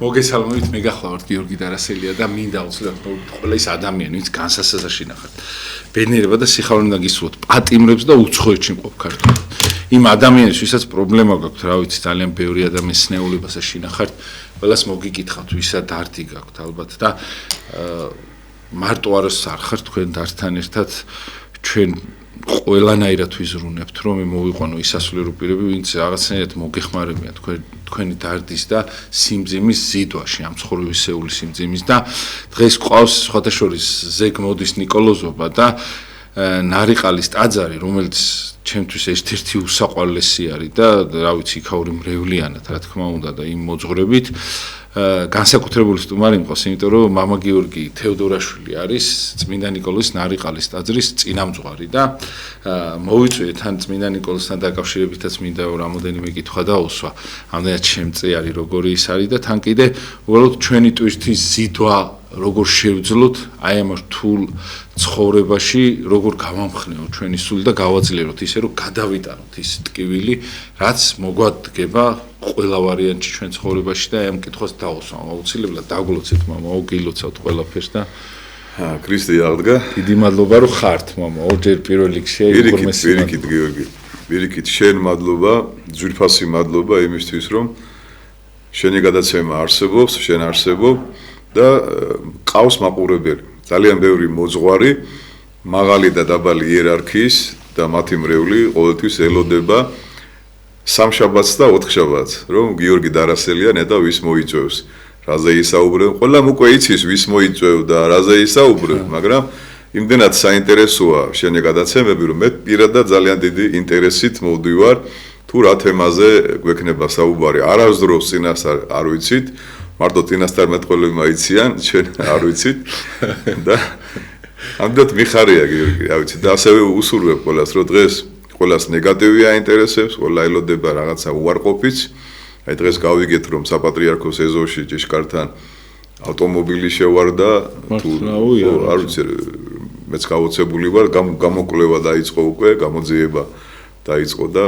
მოგესალმებით, მე გახლავართ გიორგი დარასელია და მინდა უცილებლად ყველა ის ადამიანი, ვინც განსასაზღვრში ნახავთ. ბედნიერება და სიხარულით უნდა გისურვოთ პატიმრებს და უცხოეთში მყოფ ქართველებს. იმ ადამიანებს, ვისაც პრობლემა გაქვთ, რა ვიცი, ძალიან ბევრი ადამიანის სნეულებასა შინახავთ, ყველას მოგიკითხავთ, ვისა დარდი გაქვთ ალბათ და მარტო არას არ ხართ თქვენ დარდთან ერთად ჩვენ ყველანაირად ვიზრუნებთ, რომ მოვიყვანო ის ასულიერო პირები, ვინც რაღაცნაირად მოგეხმარებიან თქვენი დარდის და სიმძიმის ზიდვაში, ამ ცხოვრებისეული სიმძიმის და დღეს ყავს სხვათა შორის ზეგ მოდის ნიკოლოზობა და ნარიყალის ტაძარი, რომელიც ჩემთვის ერთ-ერთი უსაყვარლესი არის და რა ვიცი, იქაური მრევლიანად, რა თქმა უნდა და იმ მოძღვრებით განსაკუთრებული სტუმარი მყავს, იმიტომ რომ მამა გიორგი თევდორაშვილი არის წმინდა ნიკოლოზის ნარიყალის ტაძრის წინამძღვარი და მოვიწვიეთ თან წმინდა ნიკოლოზთან დაკავშირებითაც მინდა რამოდენიმე კითხვა დაუსვა. ამდენად შემწე არის როგორი ის არის და თან კიდე უბრალოდ ჩვენი ტვირთის ზიდვა როგორ შევძლოთ აი ამ რთულ ცხოვრებაში, როგორ გავამხნევოთ ჩვენი სული და გავაძლიეროთ ისე რომ გადავიტანოთ ის ტკივილი, რაც მოგვადგება ყველა ვარიანტში ჩვენ ცხოვრებაში და ამ კითხვას დავუსვამ. აუცილებლად დაგლოცეთ მამა, გილოცავთ ყველაფერს და ქრისტე აღდგა. დიდი მადლობა რომ ხართ მამა, ორჯერ პირველ რიგში პირიქით გიორგი. პირიქით შენ მადლობა, ძვირფასი მადლობა იმისთვის რომ შენი გადაცემა არსებობს, შენ არსებობ და ყავს მაყურებელი. ძალიან ბევრი მოძღვარი, მაღალი და დაბალი იერარქიის და მათი მრევლი ყოველთვის ელოდება სამშაბათს და ოთხშაბათს, რომ გიორგი დარასელია ნეტა ვის მოიწვევს. რაზე ისაუბრებ, ყველამ უკვე იცის ვის მოიწვევ და რაზე ისაუბრებ, მაგრამ იმდენად საინტერესოა შენი გადაცემები, რომ მე პირადად ძალიან დიდი ინტერესით მოვდივარ თუ რა თემაზე გვექნება საუბარი. არასდროს წინასწარ არ ვიცით, მარტო წინასწარ მეტყველები მაიციან, ჩვენ არ ვიცით და ამდენად მიხარია გიორგი, რა ვიცი, და ასევე უსურვებ ყველას, რომ დღეს ყველას ნეგატივი აინტერესებს, ყველა ელოდება რაღაცა უარყოფით. აი დღეს გავიგეთ, რომ საპატრიარქოს ეზოში ჭიშკართან ავტომობილი შევარდა, თუ არ ვიცი, მეც გავოცებული ვარ, გამოკვლევა დაიწყო უკვე, გამოძიება დაიწყო და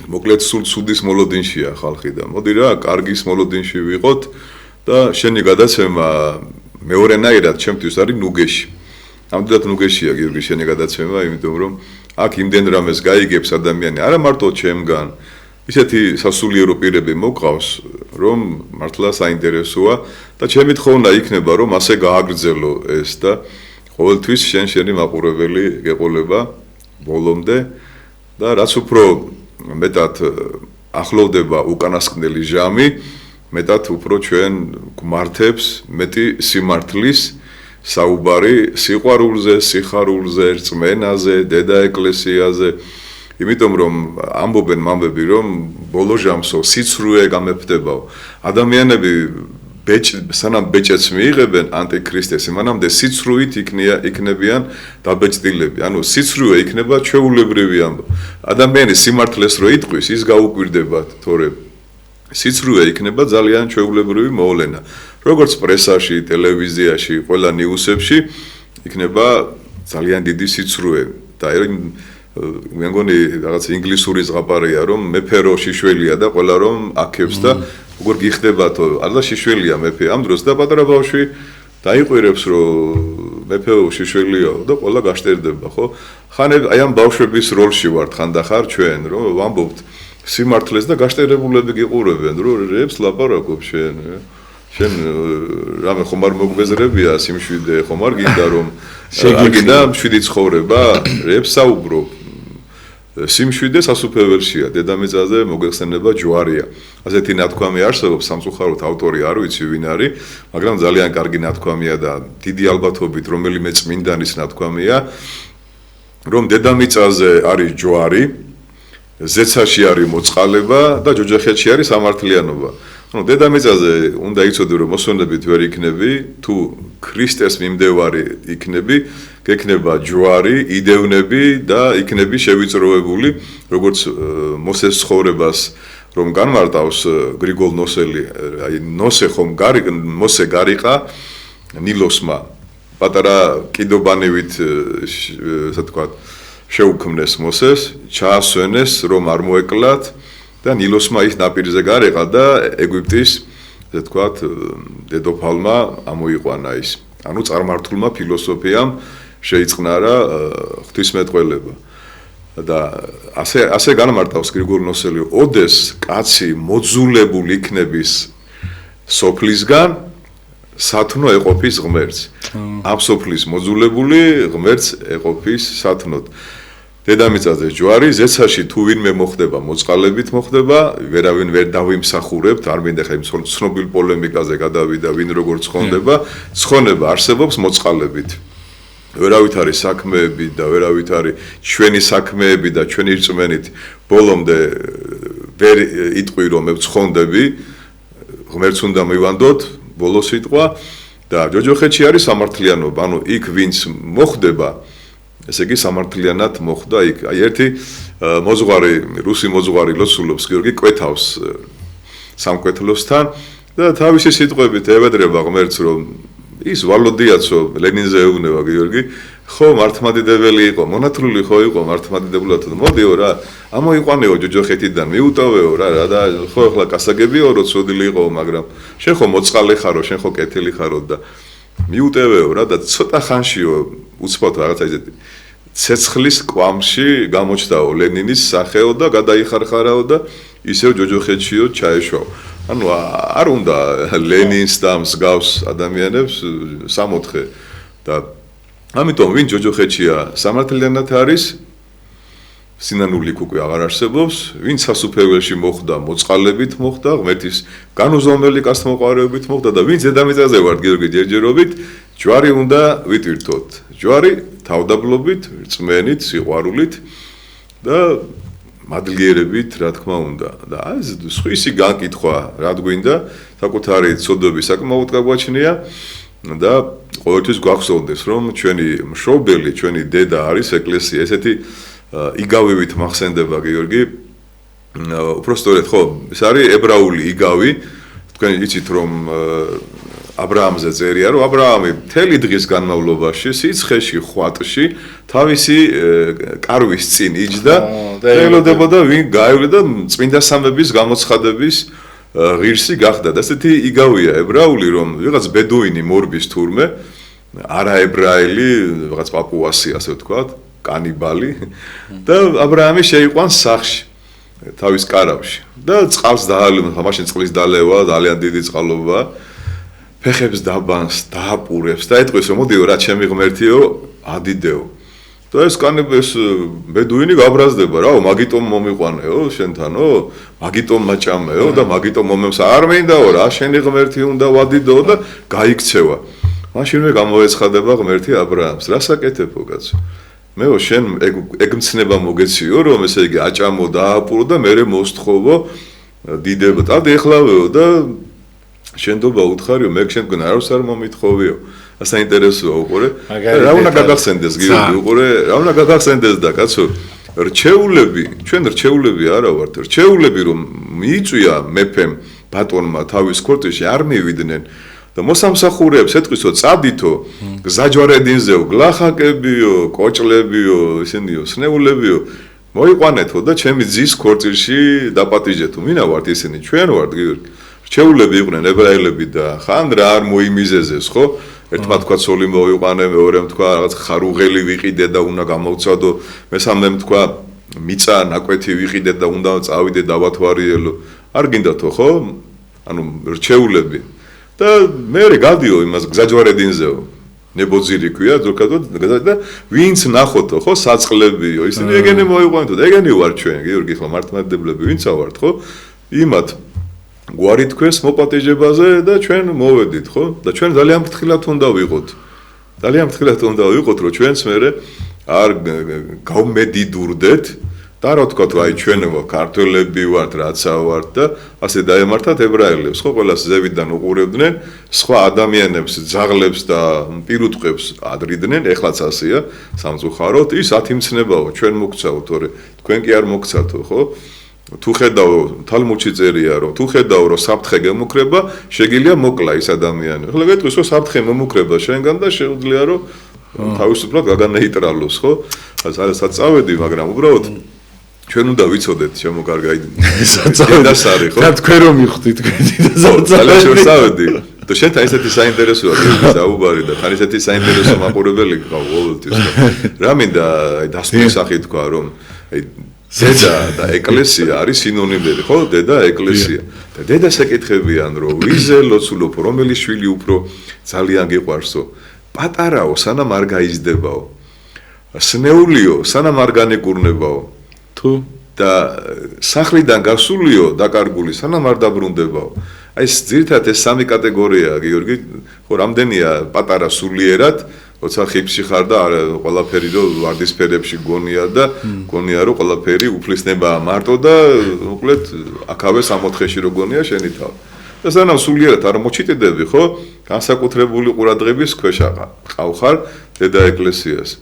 მოკლედ სულ ცუდის მოლოდინშია ხალხი და მოდი რა, კარგის მოლოდინში ვიყოთ და შენი გადაცემა მეორენაირად ჩემთვის არის ნუგეში. ამდენად ნუგეშია გიორგი შენი გადაცემა, იმიტომ რომ აქ იმდენ რამეს გაიგებს ადამიანი, არა მარტო ჩემგან, ისეთი სასულიერო პირები მოყავს, რომ მართლა საინტერესოა და ჩემი თხოვნა იქნება, რომ ასე გააგრძელო ეს და ყოველთვის შენი მაყურებელი გეყოლება ბოლომდე და რაც უფრო მეტად ახლოვდება უკანასკნელი ჟამი, მეტად უფრო ჩვენ გვმართებს მეტი სიმართლის საუბარი სიყვარულზე, სიხარულზე, რწმენაზე, დედა ეკლესიაზე. იმიტომ რომ ამბობენ მამები, რომ ბოლო ჟამსო სიცრუე გამეფდებაო. ადამიანები სანამ ბეჭედს მიიღებენ ანტიქრისტეს, მანამდე სიცრუით იქნებიან დაბეჭდილები. ანუ სიცრუე იქნება ჩვეულებრივი ამბავი. ადამიანი სიმართლეს რო იტყვის, ის გაუკვირდება, თორემ სიცრუე იქნება ძალიან ჩვეულებრივი მოვლენა. როგორც პრესაში, ტელევიზიაში, ყველა ნიუსებში იქნება ძალიან დიდი სიცრუე და მე მგონი რაღაც ინგლისური ზღაპარია, რომ მეფე რო შიშველია და ყველა რომ აქებს და როგორ გიხდებათო, არა შიშველია მეფე ამ დროს და პატარა ბავშვი დაიყვირებს რომ მეფეო შიშველიაო და ყველა გაშტერდება, ხო? ხან აი ამ ბავშვების როლში ვართ ხანდახარ ჩვენ, რომ ვამბობთ სიმართლეს და გაშტერებულები გიყურებენ, რომ რებს ლაპარაკობ შენ რამე ხომ არ მოგბეზრებია სიმშვიდე, ხომ არ გინდა რომ შეგიგდა მშვიდი ცხოვრება, რებს საუბრობ. სიმშვიდე სასუფეველშია, დედამიწაზე მოგეხსენება ჯვარია. ასეთი ნათქვამი არსებობს, სამწუხაროდ ავტორი არ ვიცი ვინ არის, მაგრამ ძალიან კარგი ნათქვამია და დიდი ალბათობით რომელიმე წმინდანის ნათქვამია, რომ დედამიწაზე არის ჯვარი, ზეცაში არის მოწყალება და ჯოჯოხეთში არის სამართლიანობა. ანუ დედამიწაზე უნდა იცოდე რომ მოსვენებით ვერ იქნები, თუ ქრისტეს მიმდევარი იქნები, გექნება ჯვარი, იდევნები და იქნები შევიწროებული, როგორც მოსეს ცხოვრებას რომ განმარტავს გრიგოლ ნოსელი, აი ნოსე ხომ მოსე გარიყა ნილოსმა, პატარა კიდობანივით, ასე თქვათ, შეუქმნეს მოსეს, ჩაასვენეს რომ არ მოეკლათ და ნილოსმა ის ნაპირზე გარიყა და ეგვიპტის ესე ვთქვათ, დედოფალმა ამოიყვანა ის. ანუ წარმართულმა ფილოსოფიამ შეიწყნარა ღვთისმეტყველება. და ასე განმარტავს გრიგორ ნოსელი, ოდეს კაცი მოძულებული იქნების სოფლისგან სათნო ეყოფის ღმერთს. ამ სოფლის მოძულებული ღმერთს ეყოფის სათნოდ. დედამიწაზე ჯვარი ზეცაში თუ ვინმე მოხდება მოწყალებით მოხდება, ვერავინ ვერ დავიმსახურებთ, არ მინდა ხა იმ ცნობილ პოლემიკაზე გადავიდა, ვინ როგორ ცხონდება, ცხონება არსებობს მოწყალებით. ვერავით არის საქმეები და ვერავით არის ჩვენი საქმეები და ჩვენი რწმენით ბოლომდე ვერ იტყვი რომ მე ცხონდები, ღმერთს უნდა მივანდოთ ბოლო სიტყვა და ჯოჯოხეთში არის სამართლიანობა, ანუ იქ ვინც მოხდება ესე იგი სამართლიანად მოხდა იქ. აი ერთი მოძღვარი, რუსი მოძღვარი ლოცულობს გიორგი კვეთავს სამკვეთლოსთან და თავისი სიტყვებით ევედრება ღმერთს რომ ის ვალოდიაცო ლენინზე ეუბნება გიორგი, ხო მართლმადიდებელი იყო, მონათლული ხო იყო მართლმადიდებლად, მოდიო რა, ამოიყვანეო ჯოჯოხეთიდან, მიუტოვეო რა და ხო ახლა კასაგებიო რომ ცოდილი იყო, მაგრამ შენ ხო მოწყალე ხარო, შენ ხო კეთილი ხარო და მიუტევეო რა და ცოტა ხანშიო უცბად რაღაცა ისეთი ცეცხლის კვამში გამოჩდაო ლენინის სახეო და გადაიხარხარაო და ისევ ჯოჯოხეთშიო ჩაეშვაო. ანუ არ უნდა ლენინს და მსგავს ადამიანებს სამოთხე და ამიტომ ვინ ჯოჯოხეთშია სამართლიანად არის სინანული უკვე აღარ არსებობს, ვინ სასუფეველში მოხდა მოწყალებით მოხდა, ღმერთის განუზომელი კაცთმოყვარეობით მოხდა და ვინ დედამიწაზე ვარ გიორგი ჯერჯერობით, ჯვარი უნდა ვიტვირთოთ. ჯვარი თავდაბლობით, რწმენით, სიყვარულით და მადლიერებით, რა თქმა უნდა. და ეს სხვისი განკითხვა, რა გვინდა, საკუთარი ცოდვები საკმაოდ გაგვაჩნია და ყოველთვის გვახსოვდეს, რომ ჩვენი მშობელი, ჩვენი დედა არის ეკლესია, ესეთი იგავივით მახსენდება გიორგი. უბრალოდ ხო, ეს არის ებრაული იგავი. თქვენ იცით რომ ა ブラ ამზე წერია, რომ ა ブラ ამი მთელი დღის განმავლობაში სიცხეში, ხვატში თავისი კარვის წინ იჯდა და ელოდებოდა ვინ გაივლე და წმინდა სამების გამოცხადების ღირსი გახდა. და ესეთი იგავია ებრაული, რომ ვიღაც ბედუინი მორბის თურმე, არაებრაელი, ვიღაც პაპუასი, ასე ვთქვათ, კანიბალი და ა ブラ ამი შეიყვანს სახში თავის კარავში და წყალს დაალევს, მაშინ წყლის დალევა ძალიან დიდი წყალობა, ფეხებს დაბანს, დააპურებს და ეტყვის რომ მოდიო რა ჩემი ღმერთიო, ადიდეო. და ეს კანიბეს ბედუინი გაბრაზდება რაო, მაგიტომ მომიყვანეო შენთანო, მაგიტომ მაჭამეო და მაგიტომ მომემს არ მინდაო რა, შენი ღმერთი უნდა ვადიდეო და გაიქცევა. მაშინვე გამოეცხადება ღმერთი ა ブラ ამს, რასაკეთებო კაცო? მეო შენ ეგ მცნება მოგეციო რომ ესე იგი აჭამო დააპურო და მე მოსთხოვო დიდება და ეხლავეო და შენდობა უთხარიო მე შენგან არც არ მომითხოვიო. საინტერესოა უყურე რა უნდა გაგახსენდეს გიორგი უყურე რა უნდა გაგახსენდეს და კაცო რჩეულები ჩვენ რჩეულები არა ვართ რჩეულები რომ მიიწვია მეფემ ბატონმა თავის ქორწილში არ მივიდნენ და მოსამსახურეებს ეთქვისო წადითო გზაჯვარედინზეო გლახაკებიო კოჭლებიო ისინიო სნეულებიო მოიყვანეთო და ჩემი ძის ქორწილში დაპატიჟეთო მინა ვართ ისინი ჩვენ ვართ გიორგი რჩეულები იყვნენ ებრაელები და ხან რა არ მოიმიზეზეს ხო ერთმა თქვა სოლი მოიყვანე მეორემ თქვა რაღაც ხარუღელი ვიყიდე და უნდა გამოვცადო მესამემ თქვა მიწა ნაკვეთი ვიყიდე და უნდა წავიდე დავათვარიელო არ გინდათო ხო ანუ რჩეულები და მე გადიო იმას გზაჯვარედინზეო ნებოძირი ქვია ზოგადად და ვინც ნახოთო ხო საწყლებიო ისინი ეგენი მოიყვანეთო და ეგენი ვარ ჩვენ გიორგი ხო მართლმადიდებლები ვინც ავართ ხო იმათ გვარი თქვენს მოპატეჟებაზე და ჩვენ მოვედით ხო და ჩვენ ძალიან ფრთხილად უნდა ვიყოთ ძალიან ფრთხილად უნდა ვიყოთ რომ ჩვენც მერე არ გავმედიდურდეთ და რა თქვა თუ აი ჩვენ ქართველები ვართ რაცა ვართ და ასე დაემართათ ებრაელებს ხო ყველას ზევიდან უყურებდნენ სხვა ადამიანებს ძაღლებს და პირუტყვებს ადრიდნენ ეხლაც ასეა სამწუხაროდ ის ათიმცნებაო ჩვენ მოგცაო თორე თქვენ კი არ მოგცათო ხო თუ ხედავ თალმუდში წერია რომ თუ ხედავ რომ საფრთხე გემუქრება შეგიძლია მოკლა ის ადამიანი ახლა გეტყვის რომ საფრთხე მომუქრება შენგან და შეუძლია რომ თავისუფლად გაგანეიტრალოს ხო სადაც წავედი მაგრამ უბრალოდ ჩვენ უნდა ვიცოდეთ ჩემო კარგაი დედას არის ხო? და თქვენ რომ მიხვდით თქვენ ძალიან შევსავდი. და შენთან ესეთი საინტერესოა გიორგი საუბარი და თან ესეთი საინტერესო მაყურებელი გყავ ყოველთვის. რა მინდა აი დასკვნის სახით თქვა რომ აი დედა და ეკლესია არის სინონიმები ხო? დედა ეკლესია. და დედას ეკითხებიან რომ ვიზე ლოცულობ რომელი შვილი უფრო ძალიან გიყვარსო? პატარაო სანამ არ გაიზრდებაო. სნეულიო სანამ არ განეკურნებაო. თუ და სახლიდან გასულიო დაკარგული სანამ არ დაბრუნდებაო. აი ეს ძირთად ეს სამი კატეგორიაა გიორგი, ხო რამდენია პატარა სულიერად, როცა ხიფში ხარ და ყველაფერი რო ვარდისფერებში გონია და გონია რომ ყველაფერი უფლისნებაა მარტო და უკლედ აქავე 60-ში რო გონია შენი თავი. და სანამ სულიერად არ მოჩიტდები, ხო? განსაკუთრებული ყურადღების ქვეშ ყავხარ დედა ეკლესიას.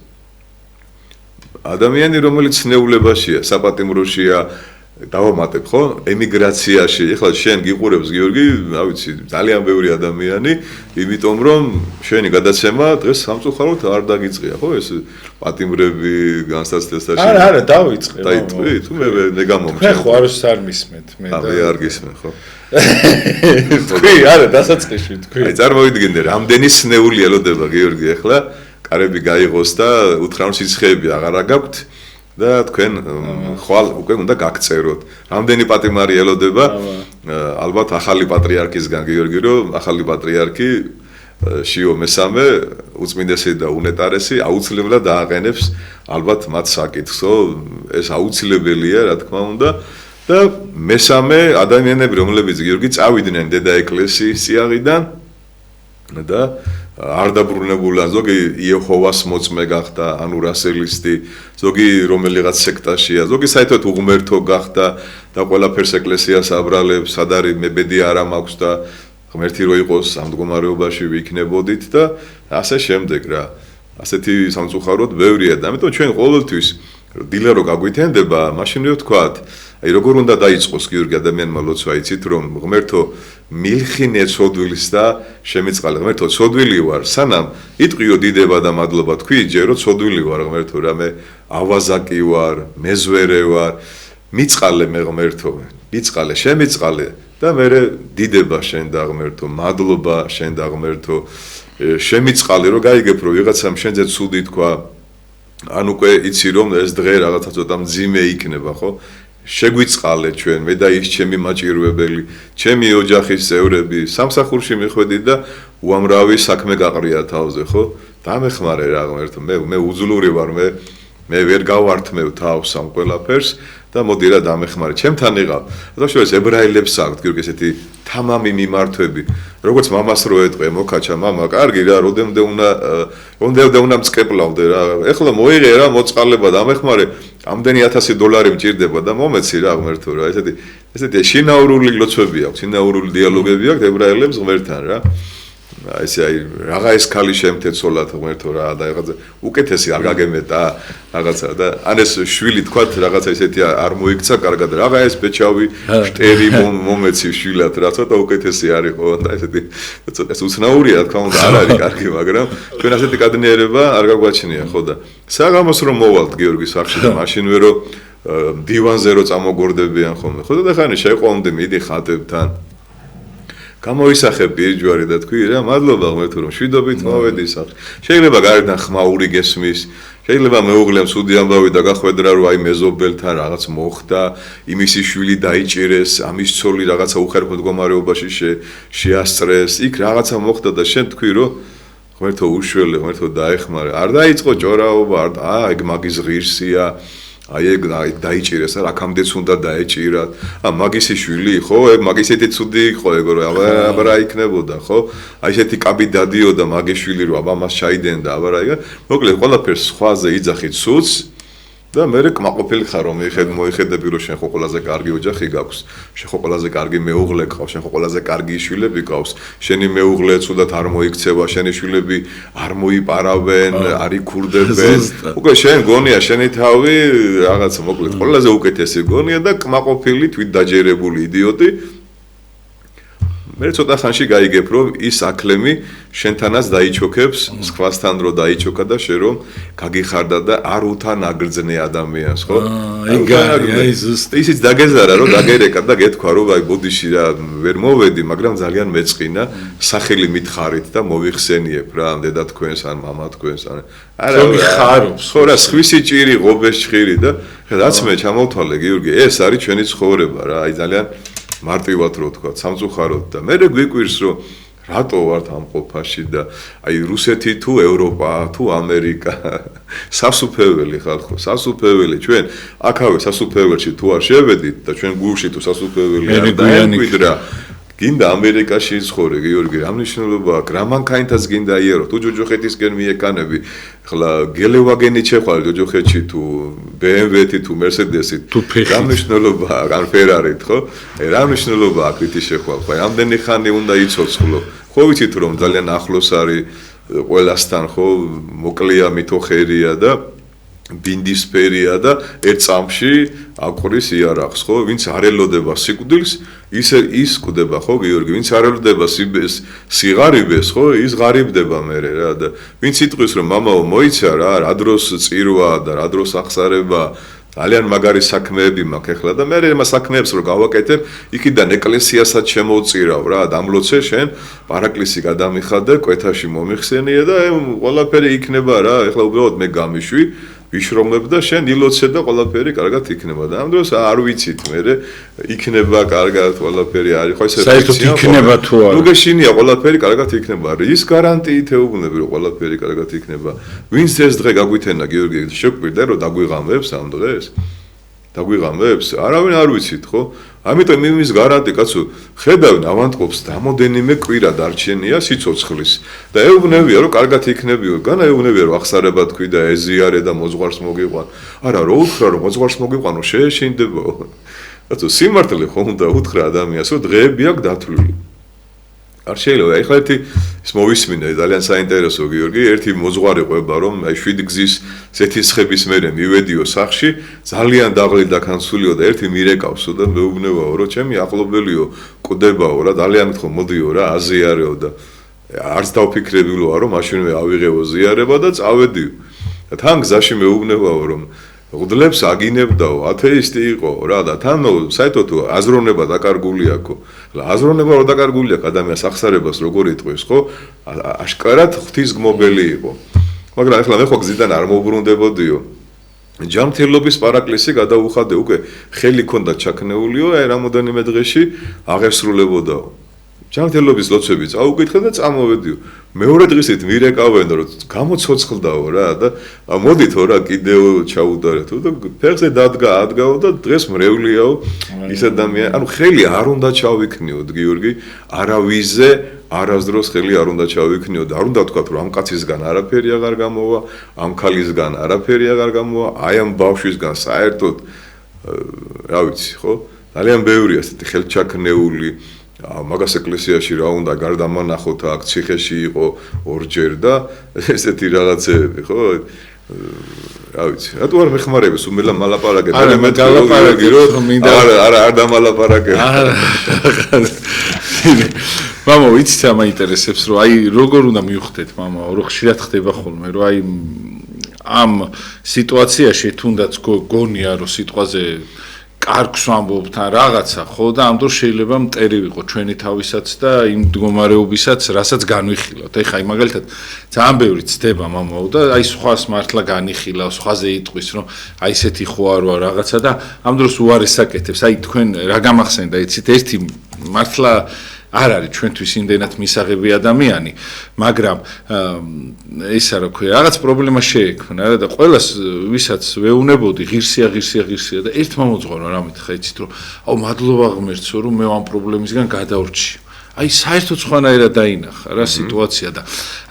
ადამიანი რომელიც ცნეულებაშია, საპატიმროშია, დავამატებ ხო? ემიგრაციაში. ეხლა შენ გიყურებს გიორგი, რა ვიცი, ძალიან ბევრი ადამიანი, იმიტომ რომ შენი გადაცემა დღეს სამწუხაროდ არ დაგიწყია, ხო? ეს პატიმრები განსაცდელსაში. არა, დავიწყე. დაიწყე, თუ მე გამომჩა. მე ხო არ მისმენთ, მე და მე არ გისმენ, ხო? თქვი, არა, დასაწყისში თქვი. აი წარმოვიდგინე, რამდენი სნეული ელოდება გიორგი ახლა, კარები გაიღოს და უთხრან სიცხეები აღარ გაქვთ. და თქვენ ხვალ უკვე უნდა გაგწეროთ. რამდენი პატიმარი ელოდება? ალბათ ახალი პატრიარქისგან გიორგი, რომ ახალი პატრიარქი შიო მესამე უწმინდესი და უნეტარესი აუცილებლად დააყენებს ალბათ მათ საკითხსო, ეს აუცილებელია, რა თქმა უნდა. და მესამე ადამიანები, რომლებიც გიორგი წავიდნენ დედა ეკლესიის წიაღიდან და არ დაბრუნებულა, ზოგი იეჰოვას მოწმე გახდა, ანუ რასელისტი, ზოგი რომელიღაც სექტაშია, ზოგი საერთოდ უღმერთო გახდა და ყველაფერს ეკლესიას აბრალებს, სად არის მებედი არა მაქვს და ღმერთი რო იყოს ამ მდგომარეობაში ვიქნებოდით და ასე შემდეგ რა. ასეთი სამწუხაროდ ბევრია და ამიტომ ჩვენ ყოველთვის დილა რო გაგვითენდება, მაშინ რო ვთქვათ, აი როგორ უნდა დაიწყოს გიორგი ადამიანმა ლოცვა, იცით რომ ღმერთო მილხინე ცოდვილს და შემიწყალე ღმერთო ცოდვილი ვარ, სანამ იტყვიო დიდება და მადლობა თქვი, ჯერო ცოდვილი ვარ ღმერთო, რა მე ავაზაკი ვარ, მეზვერე ვარ, მიწყალე მე ღმერთო, მიწყალე, შემიწყალე და მე დიდება შენ და ღმერთო, მადლობა შენ და ღმერთო, შემიწყალე რომ გაიგებ რომ ვიღაცამ შენზე ცუდი თქვა, ან უკვე იცი რომ ეს დღე რაღაცა ცოტა მძიმე იქნება, ხო? შეგვიწყალე ჩვენ, მე და ის ჩემი მაჭირვებელი, ჩემი ოჯახის წევრები, სამსახურში მიხვედი და უამრავი საქმე გაყრია თავზე, ხო? დამეხმარე რა ღმერთო, მე უძლური ვარ, მე ვერ გავართმევ თავს ამ ყველაფერს და მოდი რა დამეხმარე. ჩემთან იყავ. და შორის ებრაელებს აქვთ გიორგი ესეთი თამამი მიმართვები. როგორც მამას რო ეტყვე, მოკაჩა მამა, კარგი რა, როდემდე უნდა მწყეპლავდე რა. ეხლა მოიღე რა, მოწყალება დამეხმარე. ამდენი $1000 მჭირდება და მომეცი რა ღმერთო რა. ესეთი შინაურული ლოცვები აქვს, შინაურული დიალოგები აქვს ებრაელებს ღმერთთან რა. ესე აი რაღა ეს ქალი შემთეცოლად ღმერთო რა და რაღაცა უკეთესი არ გაგემეტა რაღაცა და ან ეს შვილი თქვათ რაღაცა ისეთი არ მოიქცა კარგად რაღა ეს ბეჭავი შტერი მომეცი შვილად რა ცოტა უკეთესი არის ხო და ესეთი ცოტა ეს უცნაურია თქვა უნდა არ არის კარგი მაგრამ ჩვენ ასეთი კადნიერება არ გაგვაჩნია ხო და საღამოს რომ მოვალთ გიორგის სახში და მაშინვე რომ დივანზე რომ წამოგორდებიან ხოლმე ხო და ხანი შეყვანდი მიდი ხატებთან გამოისახებ პირჯვარი და თქვი რა მადლობა ღმერთო რომ შვიდობით მოვედი სახში შეიძლება გარედან ხმაური გესმის შეიძლება მეუღლემ სუდი ამბავი და გახვედრა რომ აი მეზობელთან რაღაც მოხდა იმისი შვილი დაიჭირეს ამის ცოლი რაღაცა უხერხო მდგომარეობაში შეასწრეს იქ რაღაცა მოხდა და შენ თქვი რომ ღმერთო უშველე ღმერთო დაეხმარე არ დაიწყო ჭორაობა ეგ მაგის ღირსია აი ეგ დაიჭირეს რა აქამდეც უნდა დაეჭირათ მაგისი შვილი ხო ეგ მაგისეთი ცუდი იყო ეგ აბა იქნებოდა ხო აი ესეთი კაბი დადიოდა მაგის შვილი რომ აბა მას ჩაიდენდა აბა რა მოკლედ ყველაფერს სხვაზე იძახით სულს და მე კმაყოფილი ხარ რომ მოიხედები რომ შენ ხო ყველაზე კარგი ოჯახი გაქვს შენ ხო ყველაზე კარგი მეუღლე გყავს შენ ხო ყველაზე კარგი შვილები გყავს შენი მეუღლე ცუდად არ მოიქცევა შენი შვილები არ მოიპარავენ არ იქურდებენ უკვე შენ გონია შენი თავი რაღაც მოკლედ ყველაზე უკეთესი გონია და კმაყოფილი თვით დაჯერებული იდიოტი მე ცოტა ხანში გაიგებ რომ ის აკლემი შენთანაც დაიჩოქებს სხვასთან რო დაიჩოქა და შენ რომ გაგიხარდა და არ უთან აგრძნე ადამიანს ხო აი ზუსტად ისიც დაგეზარა რომ დაგერეკა და გეთქვა რომ აი ბოდიში რა ვერ მოვედი მაგრამ ძალიან მეწყინა სახელი მითხარით და მოვიხსენიებ რა დედა თქვენს ან მამა თქვენს ან არა ხარობს ხო რა სხვისი ჭირი ღობეს ჭირი და რაც მე ჩამოვთვალე გიორგი ეს არის ჩვენი ცხოვრება რა აი ძალიან მარტივად რო თქვა სამწუხაროდ და მე გვიკვირს რომ რატო ვართ ამ ყოფაში და აი რუსეთი თუ ევროპა თუ ამერიკა სასუფეველი ხალხო სასუფეველი ჩვენ აქავე სასუფეველში თუ არ შევედით და ჩვენ გულში თუ სასუფეველი არ დაემკვიდრა გინდა ამერიკაში ცხოვრე გიორგი რა მნიშვნელობა აქვს რა მანქანითაც გინდა იერო თუ ჯოჯოხეთისკენ მიეკანები ხლა გელევაგენი ჩეხვალ ჯოჯოხეთში თუ BMW-ი თუ Mercedes-ი რა მნიშვნელობა აქვს ან Ferrari-ით ხო რა მნიშვნელობა აქვს ითი შეხვალ ხო ამდენი ხანი უნდა იცოცხლო ხო ვიცით რომ ძალიან ახლოს არის ყველასთან ხო მოკლეა მითოხერია და ბინდისფერია და ერთ წამში აკვრის იარაღს ხო ვინც არ ელოდება სიკვდილს ის კვდება ხო გიორგი ვინც არ ელოდება სიღარიბეს ხო ის ღარიბდება მერე რა და ვინც იტყვის რომ მამაო მოიცა რა დროს წირვა და რა დროს ახსარება ძალიან მაგარი საქმეები მაქვს ეხლა და მე ამ საქმეებს რო გავაკეთებ იქიდან ეკლესიასაც შემოვწირავ რა დამლოცე შენ პარაკლისი გადამიხადე კვეთაში მომიხსენიე და ყველაფერი იქნება რა ეხლა უბრალოდ მე გამიშვი ვიშრომებ და შენ ილოცე და ყველაფერი კარგად იქნება და ამ დროს არ ვიცით მე იქნება კარგად ყველაფერი არის ხო ესე საერთოდ იქნება თუ არა ნუ გეშინია ყველაფერი კარგად იქნება ის გარანტიით ეუბნები რომ ყველაფერი კარგად იქნება ვინც ეს დღე გაგვითენა გიორგი შეგვირდა რომ დაგვიღამებს ამ დღეს დაგვიღამებს არავინ არ ვიცით ხო ამიტომ იმის გარანტი კაცო ხედავენ ავანტყოფს დამოდენიმე კვირა დარჩენია სიცოცხლის და ეუბნებია რომ კარგად იქნებიო განა ეუბნებია რომ ახსარება თქვი და ეზიარე და მოძღვარს მოგიყვან არა რო უთხრა რომ მოძღვარს მოგიყვანო შეეშინდებაო კაცო სიმართლე ხომ უნდა უთხრა ადამიანს რომ დღეები აქვს დათვლილი არ შეიძლება ეხლა ერთი ის მოვისმინე ძალიან საინტერესო გიორგი ერთი მოძღვარი ყვება რომ აი 7 გზის ზეთისხების მერე მივედიო სახში ძალიან დაღლილი და კანსულიო და ერთი მირეკავსო და მეუბნებაო რომ ჩემი ახლობელიო კვდებაო რა ძალიან მითხო მოდიო რა აზიარეო და არც დავფიქრებულოა რომ მაშინვე ავიღეო ზიარება და წავედიო და თან გზაში მეუბნებაო რომ უდლებს აგინებდაო ათეისტი იყო რა და თან საერთოდ აზროვნება დაკარგული აქვს აზროვნება რო დაკარგული აქვს ადამიანს ახსარებას როგორ იტყვის ხო აშკარად ღვთისგმობელი იყო მაგრამ ახლა მე ხო გზიდან არ მოუბრუნდებოდიო ჯანმრთელობის პარაკლისი გადაუხადე უკვე ხელი ქონდა ჩაქნეულიო აი რამოდენიმე დღეში აღესრულებოდაო ჯანმრთელობის ლოცვები წაუკითხე და წამოვედიო მეორე დღისით მირეკავენ რომ გამოცოცხლდაო რა და მოდითო რა კიდევ ჩაუდარეთო და ფეხზე ადგაო და დღეს მრევლიაო ის ადამიანი ანუ ხელი არ უნდა ჩავიქნიოთ გიორგი არავიზე არასდროს ხელი არ უნდა ჩავიქნიოთ და არ უნდა თქვა რომ ამ კაცისგან არაფერი აღარ გამოვა ამ ქალისგან არაფერი აღარ გამოვა აი ამ ბავშვისგან საერთოდ რა ვიცი ხო ძალიან ბევრია ესეთი ხელჩაქნეული მაგას ეკლესიაში რა უნდა გარდამანახოთ აქ ციხეში იყო ორჯერ და ესეთი რაღაცეები ხო რა ვიცი რატო არ მეხმარებს უმელა მალაპარაკე მე გალაპარაკე რომ მინდა არ დამალაპარაკე მამა ვიცით რა მაინტერესებს რომ აი როგორ უნდა მივხვდეთ მამა რომ ხშირად ხდება ხოლმე რომ აი ამ სიტუაციაში თუნდაც გონია რომ სიტყვაზე კარგს ვამბობთ ან რაღაცა ხო და ამ დროს შეიძლება მტერი ვიყო ჩვენი თავისაც და იმ მდგომარეობისაც რასაც განვიხილავთ ეხა აი მაგალითად ძალიან ბევრი ცდება მამაო და აი სხვას მართლა განიხილავს სხვაზე იტყვის რომ აი ესეთი ხო არ ვარ რაღაცა და ამ დროს უარეს აკეთებს აი თქვენ რა გამახსენდა იცით ერთი მართლა არ არის ჩვენთვის იმდენად მისაღები ადამიანი, მაგრამ ისა რა ქვია, რაღაც პრობლემა შეექმნა და ყველას ვისაც ვეუნებოდი ღირსია და ერთმა მოძღვარა რა მითხრა იცით რომ აუ მადლობა ღმერთსო რომ მე ამ პრობლემისგან გადავრჩი. აი საერთოდ სხვანაირად დაინახა რა სიტუაცია და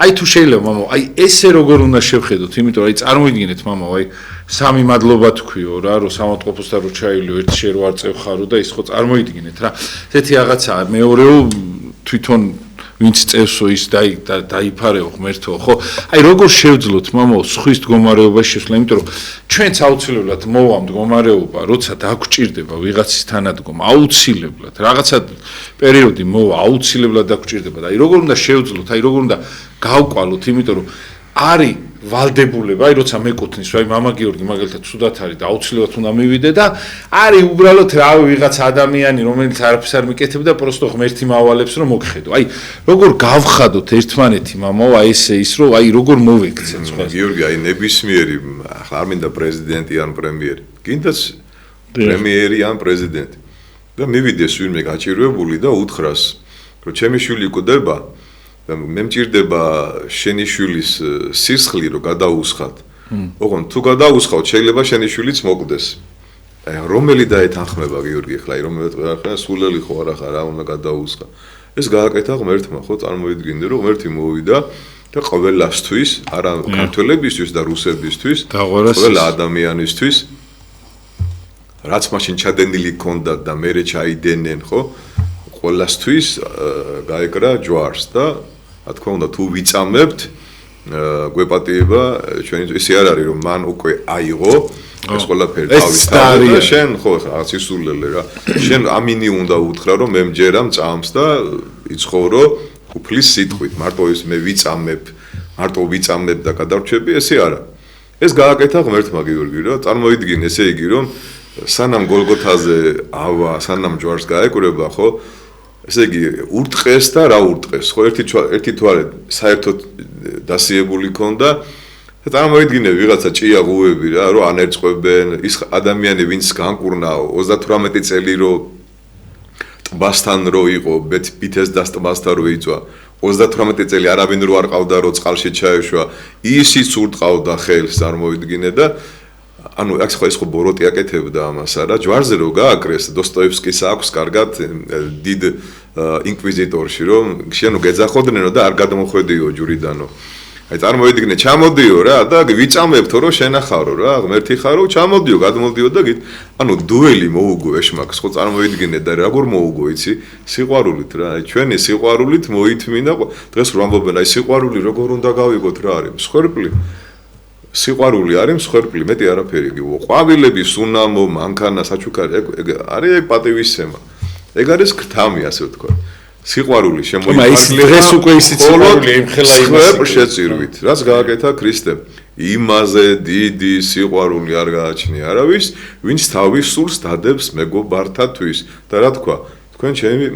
აი თუ შეიძლება მამო აი ესე როგორ უნდა შევხედოთ იმიტომ რომ აი წარმოიდგინეთ მამო აი სამი მადლობა თქვიო რა რომ სამავტყოფოსთან რო ჩაილიო ერთ შე რო არ წევხარო და ის ხო წარმოიდგინეთ რა ესეთი რაღაცაა მეორეო თვითონ ვინც წევსო ის დაიფარეო ღმერთო, ხო? აი როგორ შევძლოთ მამაო სხვის მდგომარეობაში შესვლა, იმიტომ რომ ჩვენც აუცილებლად მოვა მდგომარეობა, როცა დაგვჭირდება ვიღაცის თანადგომა, აუცილებლად რაღაცა პერიოდი მოვა, აუცილებლად დაგვჭირდება და აი როგორ უნდა შევძლოთ, აი როგორ უნდა გავყვალოთ, იმიტომ რომ არის ვალდებულება, აი როცა მეკუთვნის, აი მამა გიორგი მაგალითად ცუდად არის და აუცილებლად უნდა მივიდე და არის უბრალოდ რავი ვიღაც ადამიანი, რომელიც არაფერს არ მიკეთებდა, პროსტო ღმერთი მავალებს რომ მოგხედო. აი როგორ გავხადოთ ერთმანეთი მამაო, აი ესე ის რომ აი როგორ მოვექცეთ სხვა. გიორგი, აი ნებისმიერი, ახლა არ მინდა პრეზიდენტი ან პრემიერი, კიდაც პრემიერი ან პრეზიდენტი. და მივიდეს ვინმე გაჭირვებული და უთხრას, რომ ჩემი შვილი კვდება მე მჭირდება შენი შვილის სისხლი რომ გადაუსხათ. ოღონდ თუ გადაუსხავთ, შეიძლება შენი შვილიც მოკვდეს. აი რომელი დაეთანხმება გიორგი ახლა, აი რომელი ახლა სულელი ხო არა ხარ, რა უნდა გადაუსხა. ეს გააკეთა ღმერთმა, ხო, წარმოიდგინე რომ ღმერთი მოვიდა და ყველასთვის, არა ქართველებისთვის და რუსებისთვის, ყველა ადამიანისთვის რაც მაშინ ჩადენილი ქონდათ და მერე ჩაიდენენ, ხო? ყველასთვის გაეკრა ჯვარს და რა თქმა უნდა თუ ვიწამებთ გვეპატიება ჩვენი ისე არ არის რომ მან უკვე აიღო ეს ყველაფერი თავის თავი და შენ ხო რაღაც ისულელე რა შენ ამინი უნდა უთხრა რომ მე მჯერა მწამს და იცხოვრო უფლის სიტყვით მარტო ის მე ვიწამებ მარტო ვიწამებ და გადარჩები ესე არა ეს გააკეთა ღმერთმა გიორგი რა წარმოიდგინე ესე იგი რომ სანამ გოლგოთაზე ავა სანამ ჯვარს გაეკრება ხო ესე იგი ურტყეს და რა ურტყეს ხო ერთი თვარე საერთოდ დასიებული ქონდა და წარმოიდგინე ვიღაცა ჭია ღუები რა რომ ანერწყებენ ის ადამიანი ვინც განკურნა 38 წელი რომ ტბასთან რო იყო ბითეს და ტბასთან რო იწვა 38 წელი არავინ რო არ ყავდა რო წყალში ჩაეშვა ისიც ურტყავდა ხელს წარმოიდგინე და ანუ აქ ხო ეს ხო ბოროტი აკეთებდა ამას არა ჯვარზე რო გააკრეს დოსტოევსკის აქვს კარგად დიდ ინკვიზიტორში რომ შენო გეძახოდნენ და არ გადმოხვედიო ჯვრიდანო აი წარმოიდგინე ჩამოდიო რა და ვიწამებთო რომ შენახარო რა ღმერთი ხარო ჩამოდიო გადმოდიო და ანუ დუელი მოუგო ეშმაკს ხო წარმოიდგინე და როგორ მოუგო იცი სიყვარულით რა აი ჩვენი სიყვარულით მოითმინა დღეს რომ ამბობენ აი სიყვარული როგორ უნდა გავიგოთ რა არის მსხვერპლი სიყვარული არის მსხვერპლი მეტი არაფერი კი ყვავილები სუნამო მანქანა საჩუქარი ეგ არის ეგ პატივისცემა ეგ არის ქრთამი ასე ვთქვა სიყვარული შემოიფარგლება დღეს უკვე ისიც სიყვარული ემხელა იმას შეწირვით რაც გააკეთა ქრისტემ იმაზე დიდი სიყვარული არ გააჩნია არავის ვინც თავის სულს დადებს მეგობართათვის და რა თქვა თქვენ ჩემი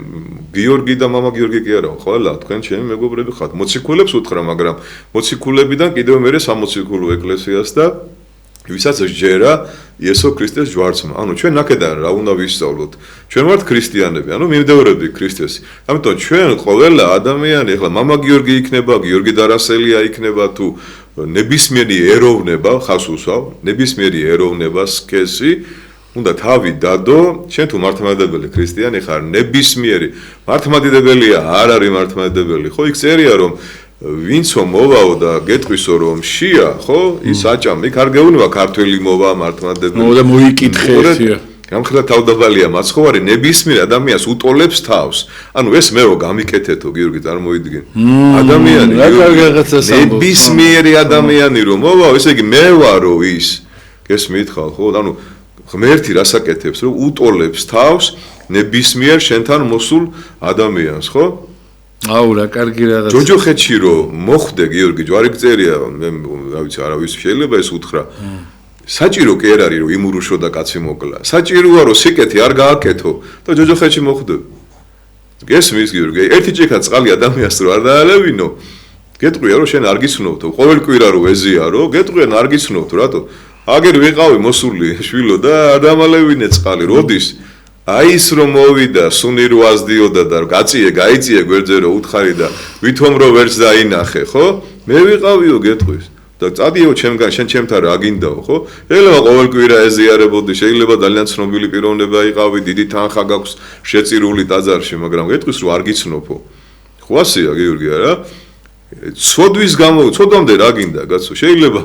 გიორგი და мама გიორგი კი არა ყველა თქვენ ჩემი მეგობრები ხართ მოციქულებს უთხრა მაგრამ მოციქულებიდან კიდევ მერე სამოციქულო ეკლესიას და ვისაც ჯერა იესო ქრისტეს ჯვარცმა ანუ ჩვენ ნაკედან რა უნდა ვისწავლოთ ჩვენ ვართ ქრისტიანები ანუ მიმდევრები ქრისტეს ამიტომ ჩვენ ყველა ადამიანი ახლა мама გიორგი იქნება გიორგი დარასელია იქნება თუ ნებისმიერი ეროვნება ხას უსვავ ნებისმიერი ეროვნება სქესი უნდა თავი დადო, შენ თუ მართლმადიდებელი ქრისტიანი ხარ, ნებისმიერი მართლმადიდებელია, არ არის მართლმადიდებელი, ხო, იქ წერია რომ ვინცო მოვაო და გეტყვისო რომ შია, ხო, ის აჭამ, იქ არ გეუბნება ქართველი მოვა მართლმადიდებელი. და მოიკითხე ერთია. გამხელა თავდაბალია მაცხოვარი ნებისმიერ ადამიანს უტოლებს თავს. ანუ ეს მეო გამიკეთეთო, გიორგი წარმოიდგინე. ადამიანი ნებისმიერი ადამიანი რომ მოვაო, ესე იგი მე ვარო ის. გესმით ხალ, ხო? ანუ ღმერთი რასაკეთებს რომ უტოლებს თავს ნებისმიერ შენთან მოსულ ადამიანს ხო? აუ რა კარგი რაღაც ჯოჯოხეთში რომ მოხვდე გიორგი ჯვარი წერია მე რა ვიცი არავის შეიძლება ეს უთხრა საჭირო კი არ არის რომ იმურუშო და კაცი მოკლა საჭიროა რომ სიკეთი არ გააკეთო და ჯოჯოხეთში მოხვდე გესმის გიორგი ერთი ჭიქა წყალი ადამიანს რო არ დაალევინო გეტყვია რომ შენ არ გიცნობთო ყოველ კვირა რო ეზიარო გეტყვიან არ გიცნობთ რატო აგერ ვიყავი მოსული შვილო და ადამიანებინე წყალი როდის აი ის რომ მოვიდა სუნი რო აზდიოდა და გაწიე გაიწიე გვერდზე რო უთხარი და ვითომ რო ვერც დაინახე ხო მე ვიყავიო გეტყვის და წადიო ჩემგან შენ ჩემთან რა გინდაო ხო შეიძლება ყოველ კვირა ეზიარებოდი შეიძლება ძალიან ცნობილი პიროვნება იყავი დიდი თანხა გაქვს შეწირული ტაძარში მაგრამ გეტყვის რომ არ გიცნობო ხო ასეა გიორგი არა ცოდვის გამო ცოდამდე რა გინდა კაცო შეიძლება